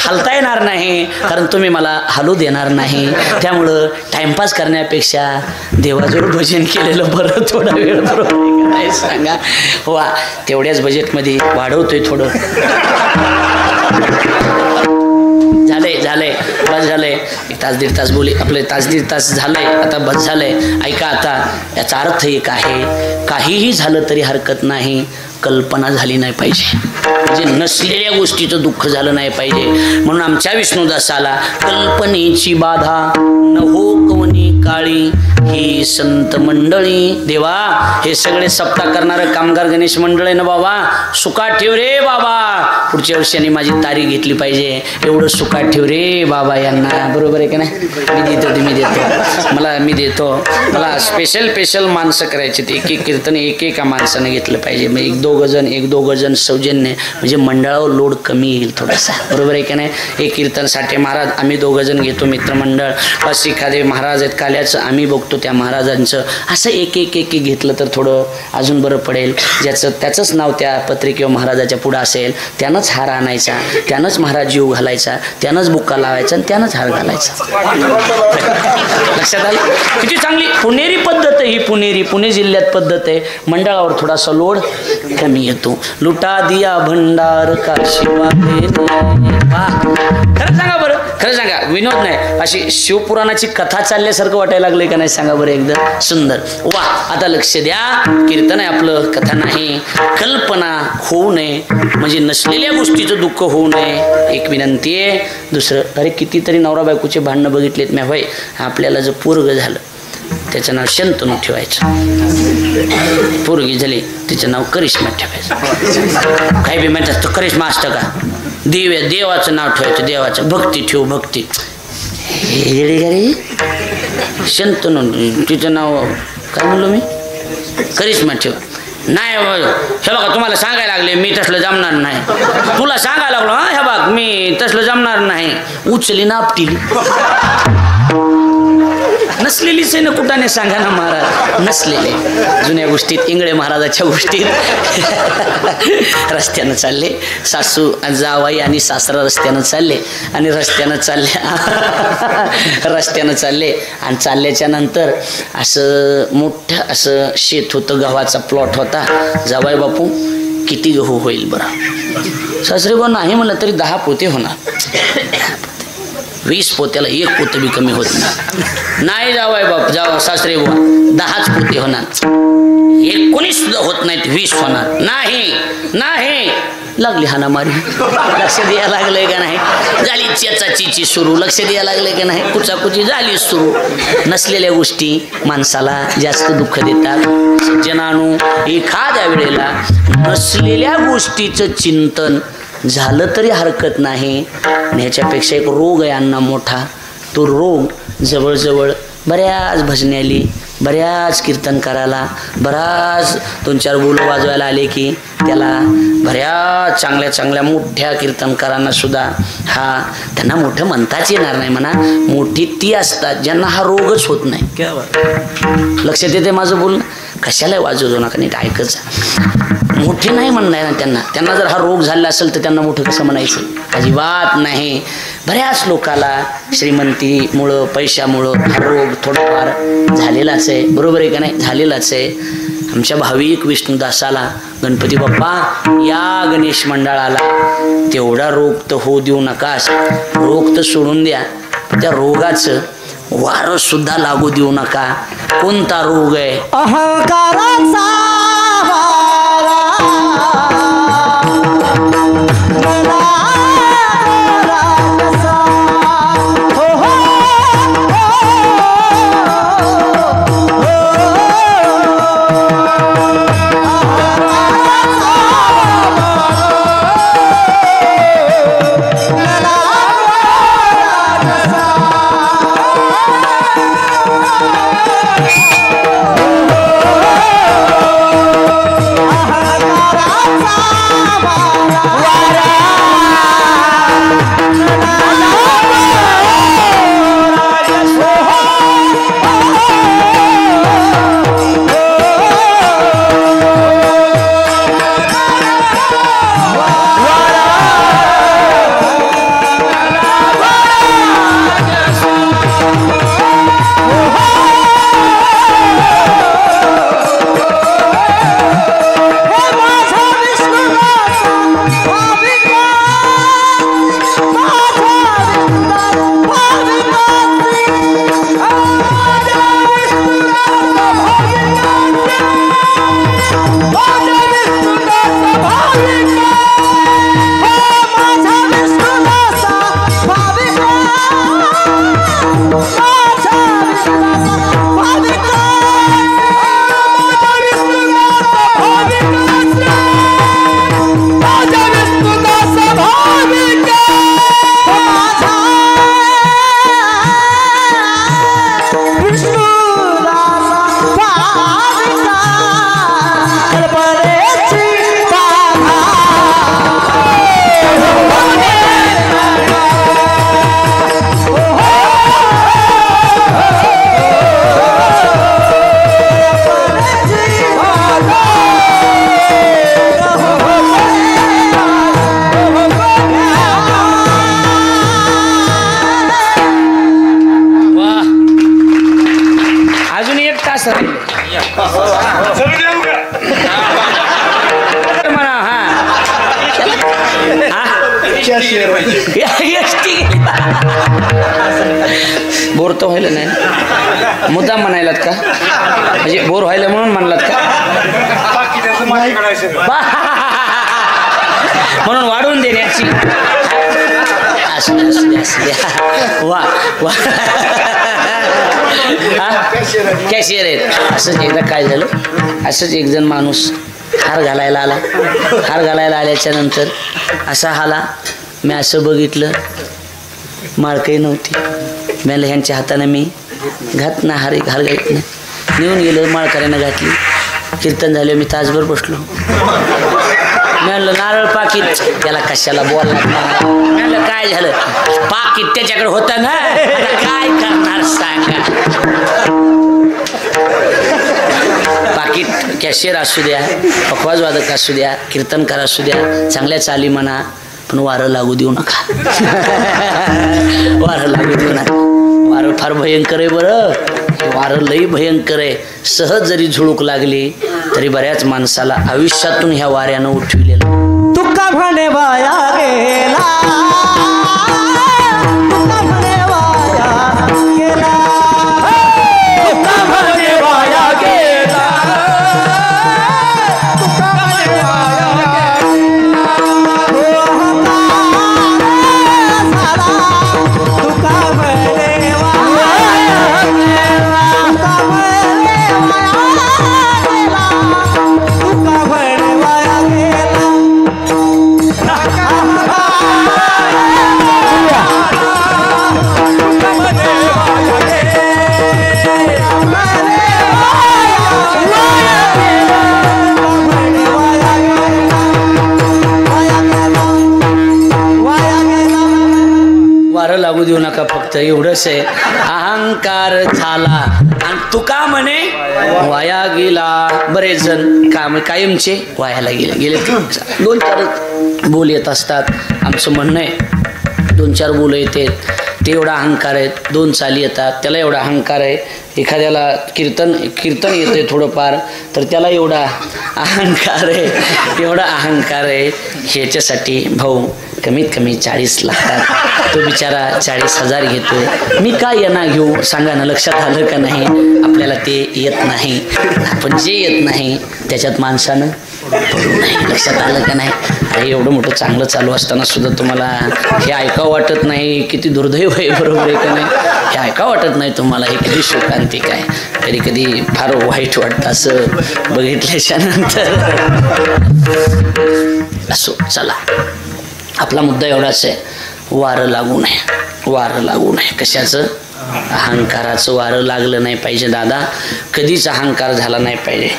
हलता येणार नाही, कारण तुम्ही मला हलू देणार नाही. त्यामुळं टाइमपास करण्यापेक्षा देवाजवळ भजन केलेलं बरं. थोडा वेळ बरोबर काय सांगा. वा, तेवढ्याच बजेटमध्ये वाढवतोय थोडं. झालंय झालंय. बस झालंय, एक तास दीड तास बोली आपले तास दीड तास झालंय, आता बस झालंय. ऐका आता, याचा अर्थ एक आहे, काहीही झालं तरी हरकत नाही, कल्पना झाली नाही पाहिजे, म्हणजे नसलेल्या गोष्टीचं दुःख झालं नाही पाहिजे. म्हणून आमच्या विष्णुदासाला कल्पनेची बाधा न हो कवनी काळी ही संत मंडळी. देवा, हे सगळे सप्ताह करणारं कामगार गणेश मंडळ आहे ना बाबा, सुखात ठेव रे बाबा. पुढच्या वर्षाने माझी तारीख घेतली पाहिजे, एवढं सुखात ठेव रे बाबा यांना. बरोबर आहे का नाही? मी देतो. मला स्पेशल माणसं करायचे, ते एक कीर्तन एका माणसाने घेतलं पाहिजे. मग एक दोघं जण सौजन्य, म्हणजे मंडळावर लोड कमी येईल थोडासा. बरोबर आहे का नाही? एक कीर्तनसाठी महाराज आम्ही 2 जण घेतो मित्रमंडळ, बस एखादे महाराज आहेत काल्याचं आम्ही बघतो त्या महाराजांचं, असं एक घेतलं तर थोडं अजून बरं पडेल. त्याचंच नाव त्या पत्रिकेवर महाराजाच्या पुढं असेल, त्यानंच हार आणायचा, त्यानंच महाराज जीव घालायचा, त्यानंच बुक्का लावायचा आणि त्यानंच हार घालायचा. लक्षात आलं? किती चांगली पुणेरी पद्धत आहे ही. पुणे जिल्ह्यात पद्धत आहे. मंडळावर थोडासा लोड कमी येतो. लुटा दिया भंडार काशीवा. खरं सांगा बरं, खरं सांगा, विनोद नाही, अशी शिवपुराणाची कथा चालल्यासारखं वाटायला लागलंय का नाही सांगा बरं एकदम सुंदर. वा, आता लक्ष द्या, कीर्तन आहे आपलं, कथा नाही. कल्पना होऊ नये, म्हणजे नसलेल्या गोष्टीचं दुःख होऊ नये, एक विनंती आहे. दुसरं, अरे कितीतरी नवरा बायकोचे भांडणं बघितलेत मी. होय, आपल्याला जर पोरग झालं त्याचं नाव शंतनू ठेवायचं, पोरगी झाली तिचं नाव करिश्मा ठेवायचं. काही बी म्हणतात तर करिश्मा असतं का? देवाचं नाव ठेवायचं, देवाचं. भक्ती ठेवू, भक्ती. शंतनू, तिचं नाव काय म्हणलो मी? करिश्मा ठेव. नाही हे बघा, तुम्हाला सांगायला लागले मी तसलं जमणार नाही. तुला सांगायला लागलो, हा हे बघ मी तसलं जमणार नाही. उचली ना आपटीली. नसलेलीच आहे ना, कुठाने सांगा ना महाराज, नसलेले. जुन्या गोष्टीत, इंगळे महाराजाच्या गोष्टीत रस्त्यानं चालले, सासू जावाई आणि सासरा रस्त्यानं चालले, आणि रस्त्यानं चालले आणि चालल्याच्या नंतर असं मोठं असं शेत होतं, गव्हाचा प्लॉट होता. जावाई बापू, किती गहू होईल बरं? सासरे बा नाही म्हणलं तरी 10 पोते होणार. 20 पोत्याला 1 पोतं बी कमी होत नाही. जावाय बाप, सासरे बुवा, 10च पोते होणार. 19 सुद्धा होत नाहीत, 20 होणार. नाही लागली हाणामारी. लक्ष द्यायला लागलंय का नाही? झाली चेचाचीची सुरू. लक्ष द्यायला लागलंय का नाही? कुचाकुची झाली सुरू. नसलेल्या गोष्टी माणसाला जास्त दुःख देतात. सज्जनानू, एखाद्या वेळेला नसलेल्या गोष्टीचं चिंतन झालं तरी हरकत नाही. आणि ह्याच्यापेक्षा एक रोग आहे अण्णा मोठा. तो रोग जवळजवळ बऱ्याच भजन्याली, बऱ्याच कीर्तन करायला, बराच 2-4 बोल वाजवायला आले की त्याला बऱ्याच चांगल्या मोठ्या कीर्तनकारांना सुद्धा त्यांना मोठं म्हणताच येणार नाही म्हणा. मोठी ती असतात ज्यांना हा रोगच होत नाही. लक्षात येते माझं बोलणं? कशाला वाजवू नका, नीट ऐकच. मोठे नाही म्हणणार ना त्यांना जर हा रोग झाला असेल तर त्यांना मोठं कसं म्हणायचं? अजिबात नाही. बऱ्याच लोकाला श्रीमंतीमुळं, पैशामुळं हा रोग थोडाफार झालेलाच आहे. बरोबर आहे का नाही? झालेलाच आहे. आमच्या भाविक विष्णुदासाला, गणपती बाप्पा या गणेश मंडळाला तेवढा रोग तर होऊ देऊ नकास. रोग तर सोडून द्या, त्या रोगाचं वारं सुद्धा लागू देऊ नका. कोणता रोग आहे? अहंकाराचा एसटी गेली. बोर तर व्हायला नाही, मुद्दाम म्हणायलात का? म्हणजे बोर व्हायला म्हणून म्हणलात का? म्हणून वाढवून देण्याची. वा वा कॅशियर आहेत. असंच एकदा काय झालं, असंच एक जण माणूस हार घालायला आला. हार घालायला आल्याच्या नंतर असा आला, मी असं बघितलं माळकही नव्हती. मी ह्यांच्या हाताने मी घात ना हार घालत नाही. नेऊन गेलो, माळकऱ्यानं घातली. कीर्तन झालं, मी तासभर बसलो. मी म्हणलं नारळ पाकीट, त्याला कशाला बोलला? मी म्हणलं काय झालं? पाकीट त्याच्याकडे होतं ना, काय करणार सांगा. पाकीट कॅशियर असू द्या, पखवाज वादक असू द्या, कीर्तनकार असू द्या, चांगल्या चाली म्हणा, पण वारं लागू देऊ नका. वारं लागू देऊ नका. वारं फार भयंकर आहे बरं. वारं लई भयंकर आहे. सहज जरी झुळूक लागली तरी बऱ्याच माणसाला आयुष्यातून ह्या वाऱ्यानं उठविलेलं. तुका म्हणे वाया गेला, तुका म्हणे वाया गेला, तुका म्हणे वाया गेला, तुका म्हणे वाया गेला. तुका म्हणे वाया गेला, तुका म्हणे वाया गेला. वारं लागू देऊ नका. फक्त एवढंच आहे, अहंकार झाला आणि तुका म्हणे वाया गेला. बरेच जण काम कायमचे वायाला गेले. 2-4 बोल येत असतात. आमचं म्हणणं आहे 2-4 बोल येते, ते एवढा अहंकार आहेत. 2 चाली येतात, त्याला एवढा अहंकार आहे. एखाद्याला कीर्तन येते थोडंफार, तर त्याला एवढा अहंकार आहे, एवढा अहंकार आहे. ह्याच्यासाठी भाऊ कमीत कमी 40 लागतात. तो बिचारा 40,000 घेतो. मी काय यांना घेऊ सांगा ना. लक्षात आलं का नाही? आपल्याला ते येत नाही. आपण जे येत नाही त्याच्यात माणसानं पडू नाही. लक्षात आलं का नाही? अरे एवढं मोठं चांगलं चालू असताना सुद्धा तुम्हाला हे ऐकावं वाटत नाही. किती दुर्दैव आहे, बरोबर आहे का नाही? हे ऐकावं वाटत नाही तुम्हाला. हे किती शोकांतिक आहे. कधी कधी फार वाईट वाटतं असं बघितल्याच्या नंतर. असो, चला, आपला मुद्दा एवढाच आहे, वारं लागू नये. वारं लागू नये. कशाचं? अहंकाराचं वारं लागलं नाही पाहिजे दादा. कधीच अहंकार झाला नाही पाहिजे.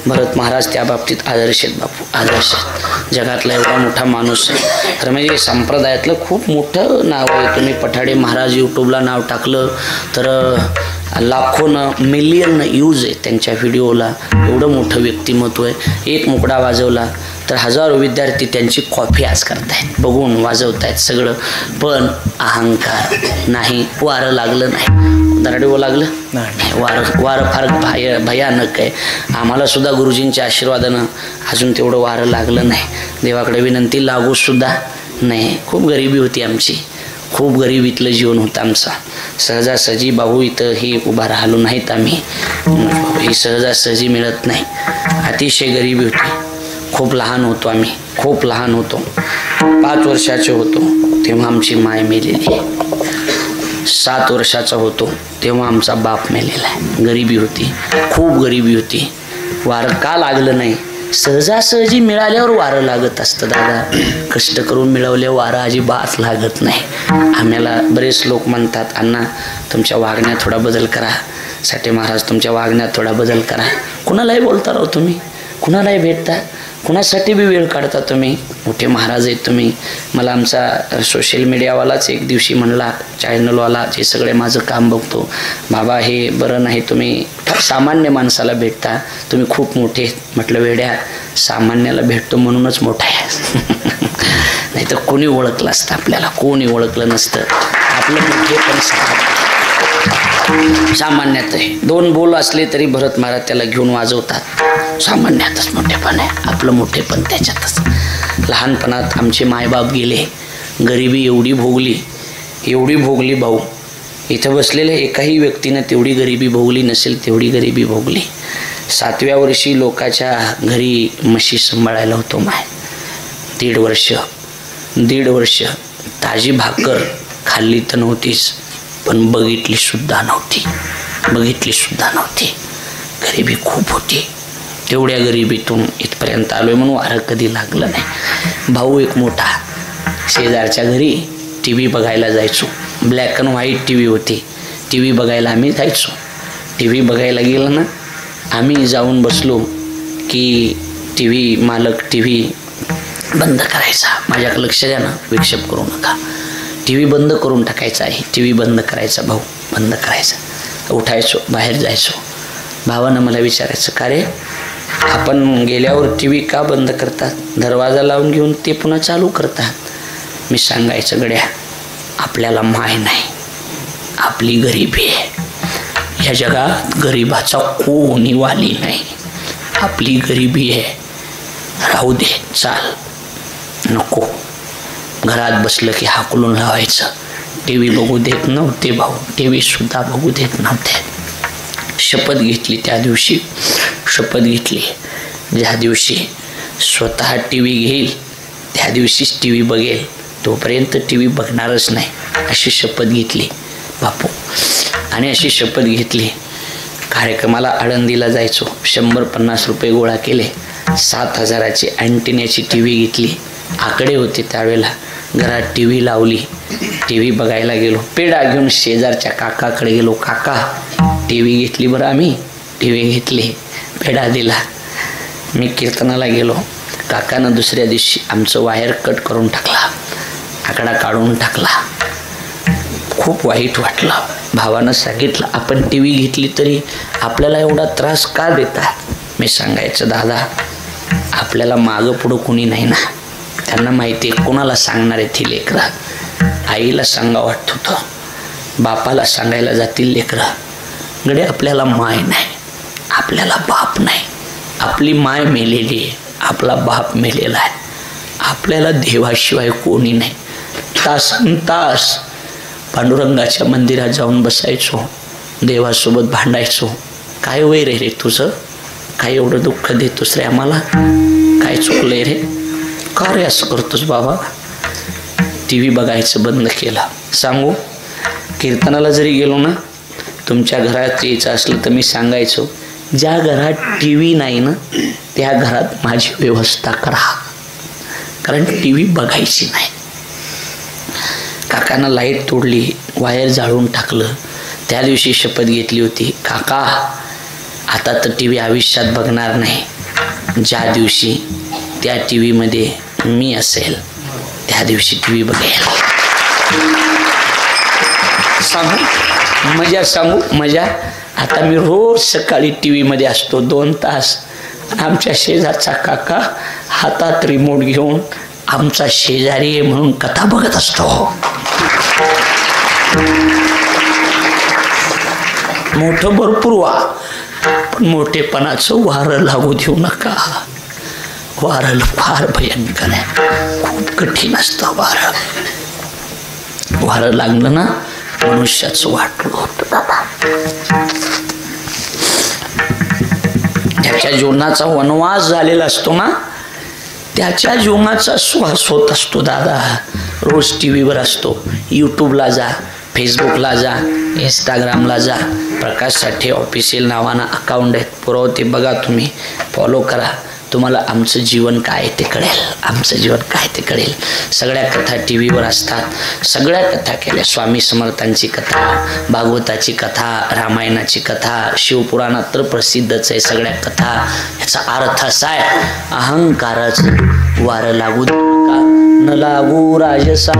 भरत महाराज त्या बाबतीत आदर्श आहेत बापू, आदर्श आहेत. जगातला एवढा मोठा माणूस आहे. तर म्हणजे संप्रदायातलं खूप मोठं नाव आहे. तुम्ही पठाडे महाराज यूट्यूबला नाव टाकलं तर लाखोनं मिलियन यूज आहे त्यांच्या व्हिडिओला. एवढं मोठं व्यक्तिमत्व आहे. एक मुकडा वाजवला तर हजारो विद्यार्थी त्यांची कॉपी आज करतायत, बघून वाजवतायत सगळं. पण अहंकार नाही. वारं लागलं नाही. दराडीवर लागलं नाही. वारं फार भयानक आहे. आम्हाला सुद्धा गुरुजींच्या आशीर्वादानं अजून तेवढं वारं लागलं नाही. देवाकडे विनंती, लागू सुद्धा नाही. खूप गरिबी होती आमची, खूप गरिबीतलं जीवन होतं आमचं. सहजासहजी भाऊ इथं ही उभा राहिलो नाहीत आम्ही. ही सहजासहजी मिळत नाही. अतिशय गरिबी होती. खूप लहान होतो आम्ही, खूप लहान होतो. 5 वर्षाचे होतो तेव्हा आमची माय मेलेली. 7 वर्षाचा होतो तेव्हा आमचा बाप मेलेला आहे. गरिबी होती, खूप गरिबी होती. वारं का लागलं नाही? सहजासहजी मिळाल्यावर वारं लागत असतं दादा. कष्ट करून मिळवल्यावर वारं अजिबात लागत नाही. आम्हाला बरेच लोक म्हणतात, अण्णा तुमच्या वागण्यात थोडा बदल करा. साठे महाराज तुमच्या वागण्यात थोडा बदल करा. कुणालाही बोलता राहो तुम्ही, कुणालाही भेटता, कुणासाठी बी वेळ काढता तुम्ही. मोठे महाराज आहेत तुम्ही. मला आमचा सोशल मीडियावालाच एक दिवशी म्हणला, चॅनलवाला, जे सगळे माझं काम बघतो, बाबा हे बरं नाही, तुम्ही सामान्य माणसाला भेटता, तुम्ही खूप मोठे. म्हटलं वेड्या, सामान्याला भेटतो म्हणूनच मोठा आहे. नाही तर कोणी ओळखलं असतं आपल्याला? कोणी ओळखलं नसतं. आपलं मोठे पण सामान्यात आहे. 2 बोल असले तरी भरत महाराज त्याला घेऊन वाजवतात. सामान्यातच मोठेपण आहे. आपलं मोठेपण त्याच्यातच. लहानपणात आमचे मायबाप गेले गरिबी एवढी भोगली भाऊ, इथं बसलेल्या एकाही व्यक्तीनं तेवढी गरिबी भोगली नसेल तेवढी गरिबी भोगली. 7व्या वर्षी लोकाच्या घरी म्हशी सांभाळायला होतो माय. 1.5 वर्ष ताजी भाकर खाल्ली तर नव्हतीच, पण बघितली सुद्धा नव्हती. गरिबी खूप होती. तेवढ्या गरिबीतून इथपर्यंत आलोय म्हणून वारं कधी लागलं नाही. भाऊ एक मोठा, शेजारच्या घरी टी व्ही बघायला जायचो. Black and white T V होती. टी व्ही बघायला आम्ही जायचो. टी व्ही बघायला गेलं ना, आम्ही जाऊन बसलो की टी व्ही मालक टी व्ही बंद करायचा. माझ्याकडे लक्ष द्या ना, विक्षेप करू नका. टी व्ही बंद करून टाकायचा आहे. टी व्ही बंद करायचा भाऊ, बंद करायचा. उठायचो, बाहेर जायचो. भावानं मला विचारायचं, का रे आपण गेल्यावर टी व्ही का बंद करतात? दरवाजा लावून घेऊन ते पुन्हा चालू करतात. मी सांगायचं, गड्या आपल्याला माय नाही, आपली गरिबी आहे. या जगात गरिबाचा कोणी वाली नाही. आपली गरिबी आहे. राहू दे, चाल, नको. घरात बसलं की हाकलून लावायचं. टी व्ही बघू देत नव्हते भाऊ, टी व्ही सुद्धा बघू देत नव्हते. शपथ घेतली त्या दिवशी, ज्या दिवशी स्वतः टी व्ही घेईल त्या दिवशीच टी व्ही बघेल, तोपर्यंत टी व्ही बघणारच नाही, अशी शपथ घेतली बापू. आणि अशी शपथ घेतली. कार्यक्रमाला आळंदीला जायचो. 150 रुपये गोळा केले. 7,000ची अँटिन्याची टी व्ही घेतली. आकडे होते त्यावेळेला. घरात टी व्ही लावली. टी व्ही बघायला गेलो. पेढा घेऊन शेजारच्या काकाकडे गेलो. काका टी व्ही घेतली बरं आम्ही. टी व्ही घेतली, पेढा दिला. मी कीर्तनाला गेलो. काकानं दुसऱ्या दिवशी आमचं वायर कट करून टाकला, आकडा काढून टाकला. खूप वाईट वाटलं. भावानं सांगितलं, आपण टी व्ही घेतली तरी आपल्याला एवढा त्रास का देतात? मी सांगायचं, दादा आपल्याला मागं पुढं कोणी नाही ना. त्यांना माहिती आहे कोणाला सांगणार आहे ती लेकरं. आईला सांगा वाटत होतं, बापाला सांगायला जातील लेकरं. गडे आपल्याला माय नाही, आपल्याला बाप नाही. आपली माय मेलेली आहे, आपला बाप मेलेला आहे. आपल्याला देवाशिवाय कोणी नाही. तास पांडुरंगाच्या मंदिरात जाऊन बसायचो, देवासोबत भांडायचो. काय वैर रे तुझं? काय एवढं दुःख देतोस रे आम्हाला? काय चुकलंय रे? का रे असं करतोस बाबा? टी व्ही बघायचं बंद केलं. सांगू, कीर्तनाला जरी गेलो ना, तुमच्या घरात यायचं असलं तर मी सांगायचो, ज्या घरात टी व्ही नाही ना त्या घरात माझी व्यवस्था करा, कारण टी व्ही बघायची नाही. काकानं लाईट तोडली, वायर जाळून टाकलं. त्या दिवशी शपथ घेतली होती, काका आता तर टी व्ही आयुष्यात बघणार नाही. ज्या दिवशी त्या टी व्हीमध्ये मी असेल त्या दिवशी टी व्ही बघेल. सांगू मजा. आता मी रोज सकाळी टी व्हीमध्ये असतो 2 तास. आमच्या शेजारचा काका हातात रिमोट घेऊन आमचा शेजारी आहे म्हणून कथा बघत असतो. मोठं भरपूर व्हा, पण मोठेपणाचं वारं लागू देऊ नका. वारं फार भयंकर आहे, खूप कठीण असतं वारं. वारं लागलं ना मनुष्याचं वाटलं होतं. त्याच्या जीवनाचा वनवास झालेला असतो ना, त्याच्या जीवनाचा श्वास होत असतो दादा. रोज टी व्हीवर असतो. यूट्यूबला जा, फेसबुकला जा, इंस्टाग्रामला जा. प्रकाश साठे ऑफिशियल नावानं अकाउंट आहेत, पुरवते बघा तुम्ही, फॉलो करा. तुम्हाला आमचं जीवन काय ते कळेल, आमचं जीवन काय ते कळेल. सगळ्या कथा टी व्हीवर असतात. सगळ्या कथा केल्या. स्वामी समर्थांची कथा, भागवताची कथा, रामायणाची कथा, शिवपुराणात तर प्रसिद्धच आहे सगळ्या कथा. याचा अर्थ असा आहे, अहंकाराचं वारं लागू नका, न लागू राजसा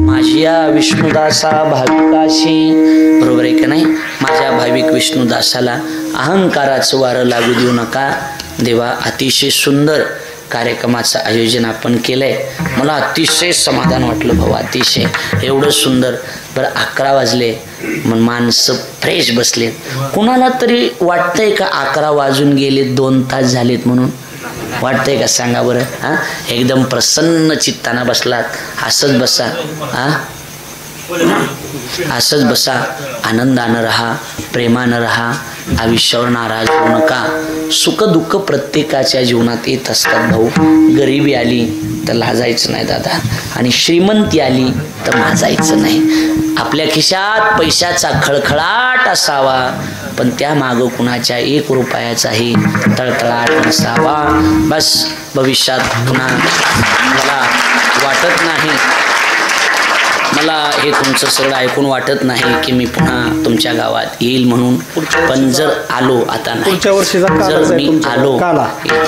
माझ्या विष्णुदासा भाविकाशी. बरोबर आहे का नाही? माझ्या भाविक विष्णुदासाला अहंकाराचं वारं लागू देऊ नका. देवा, अतिशय सुंदर कार्यक्रमाचं आयोजन आपण केलंय. मला अतिशय समाधान वाटलं भाऊ, अतिशय. एवढं सुंदर. बरं 11 वाजले, मग माणसं फ्रेश बसलेत. कुणाला तरी वाटतंय का 11 वाजून गेले, 2 तास झालेत म्हणून? वाटतंय का सांगा बरं? हां, एकदम प्रसन्न चित्ताना बसलात, हसत बसा. हां, असंच बसा, आनंदानं राहा, प्रेमानं राहा, आयुष्यावर नाराज होऊ नका. सुख दुःख प्रत्येकाच्या जीवनात येत असतात भाऊ. गरिबी आली तर लाजायचं नाही दादा, आणि श्रीमंती आली तर माजायचं नाही. आपल्या खिशात पैशाचा खळखळाट असावा, पण त्या मागं कुणाच्या 1 रुपयाचाही तळतळाट नसावा. बस भविष्यात पुन्हा मला वाटत नाही, मला हे तुमचं सगळं ऐकून वाटत नाही की मी पुन्हा तुमच्या गावात येईल म्हणून. पण जर आलो, आता नाही, जर मी आलो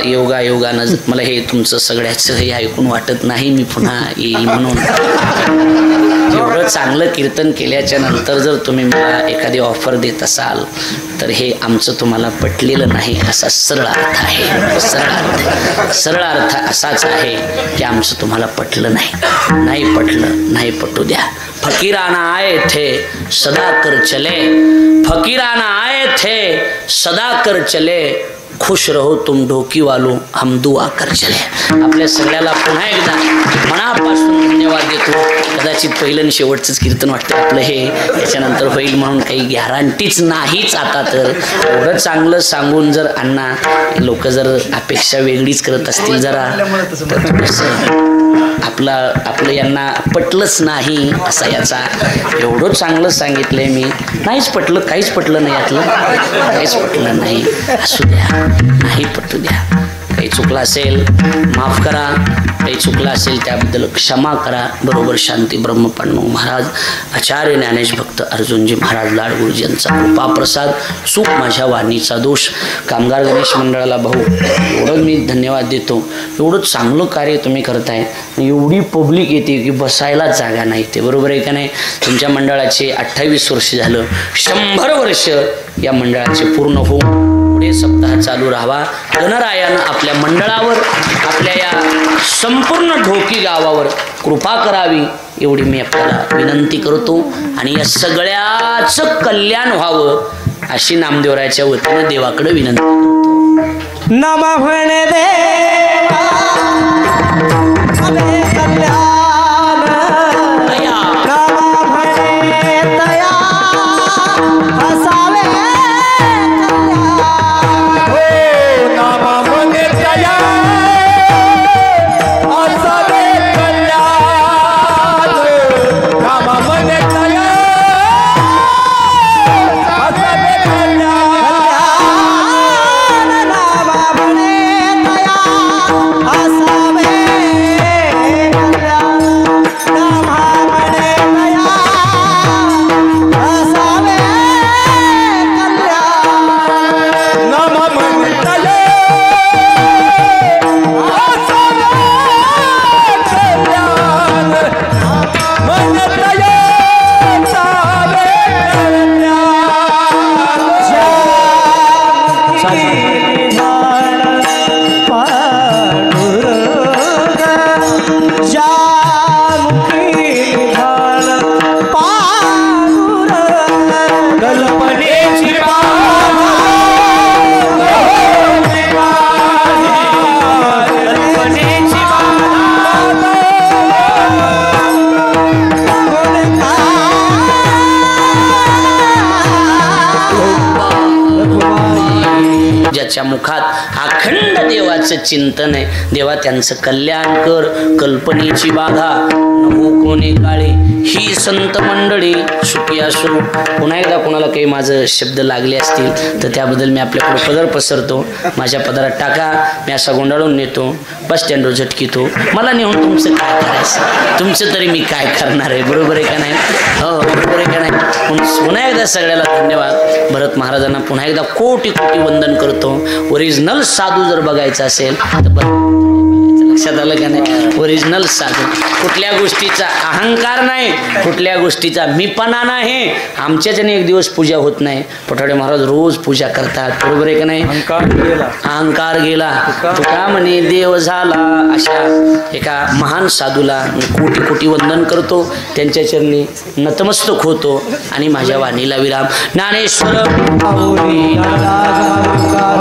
योगानं, मला हे तुमचं सगळ्याचं हे ऐकून वाटत नाही मी पुन्हा येईल म्हणून. एवढं चांगलं कीर्तन केल्याच्या नंतर जर तुम्ही मला एखादी ऑफर देत असाल तर हे आमचं तुम्हाला पटलेलं नाही असा सरळ अर्थ आहे. सरळ अर्थ असाच आहे की आमचं तुम्हाला पटलं नाही पटलं, नाही पटू द्या. फकीराना आए थे सदा कर चले, फकीराना आए थे सदा कर चले, खुश रहो तुम ढोकी वालो हम दुआ कर चले. आपल्या सगळ्याला पुन्हा एकदा मनापासून धन्यवाद देतो. कदाचित पहिलं आणि शेवटचंच कीर्तन वाटतं आपलं हे, याच्यानंतर होईल म्हणून काही गॅरंटीच नाहीच. आता तर एवढं चांगलं सांगून जर अण्णा लोक जर अपेक्षा वेगळीच करत असतील जरा, तर थोडंसं आपलं यांना पटलंच नाही असा याचा. एवढं चांगलं सांगितलंय मी, नाहीच पटलं, काहीच पटलं नाही यातलं, काहीच पटलं नाही. असू द्या, नाही पटू द्या. काही चुकलं असेल माफ करा, काही चुकलं असेल त्याबद्दल क्षमा करा. बरोबर शांती ब्रह्मपण्णू महाराज, आचार्य ज्ञानेश भक्त अर्जुनजी महाराज लाडगुरुजी यांचा कृपाप्रसाद, सुख माझ्या वाणीचा दोष. कामगार गणेश मंडळाला भाऊ एवढं मी धन्यवाद देतो. एवढं चांगलं कार्य तुम्ही करताय, एवढी पब्लिक येते की बसायला जागा नाही ते, बरोबर आहे का नाही? तुमच्या मंडळाचे 28 वर्ष झालं, 100 वर्ष या मंडळाचे पूर्ण होऊन पुढे सप्ताह चालू राहावा. गणरायानं आपल्या मंडळावर, आपल्या या संपूर्ण ढोकी गावावर कृपा करावी एवढी मी आपल्याला विनंती करतो. आणि या सगळ्याचं कल्याण व्हावं अशी नामदेवरायाच्या वतीनं देवाकडे विनंती करतो. नमः म्हणे देवा अरे कल्याण, नमः म्हणे तया असावे मुखात अखंड देवाचं चिंतन आहे. देवा त्यांचं कल्याण कर, कल्पनेची बाधा नको कोणी काळे, ही संत मंडळी सुखी असो. पुन्हा एकदा कोणाला काही माझं शब्द लागले असतील तर त्याबद्दल मी आपल्याकडे पदर पसरतो. माझ्या पदरात टाका, मी असा गोंडाळून नेतो, बस स्टँडवर झटकितो. मला नेऊन तुमचं काय करायचं, तुमचं तरी मी काय करणार आहे, बरोबर आहे का नाही? हो, बरोबर आहे का नाही? पुन्हा एकदा सगळ्याला धन्यवाद. भरत महाराजांना पुन्हा एकदा कोटी कोटी वंदन करतो. ओरिजिनल साधू जर बघायचा असेल तर लक्षात आलं का नाही? ओरिजिनल साधू, कुठल्या गोष्टीचा अहंकार नाही, कुठल्या गोष्टीचा मीपणा नाही. आमच्याच्याने एक दिवस पूजा होत नाही. पठाडे महाराज रोज पूजा करतात, बरोबर आहे का नाही? अहंकार गेला तुका म्हणे देव झाला. अशा एका महान साधूला कोटी कोटी वंदन करतो, त्यांच्या चरणी नतमस्तक होतो आणि माझ्या वाणीला विराम. ज्ञानेश्वर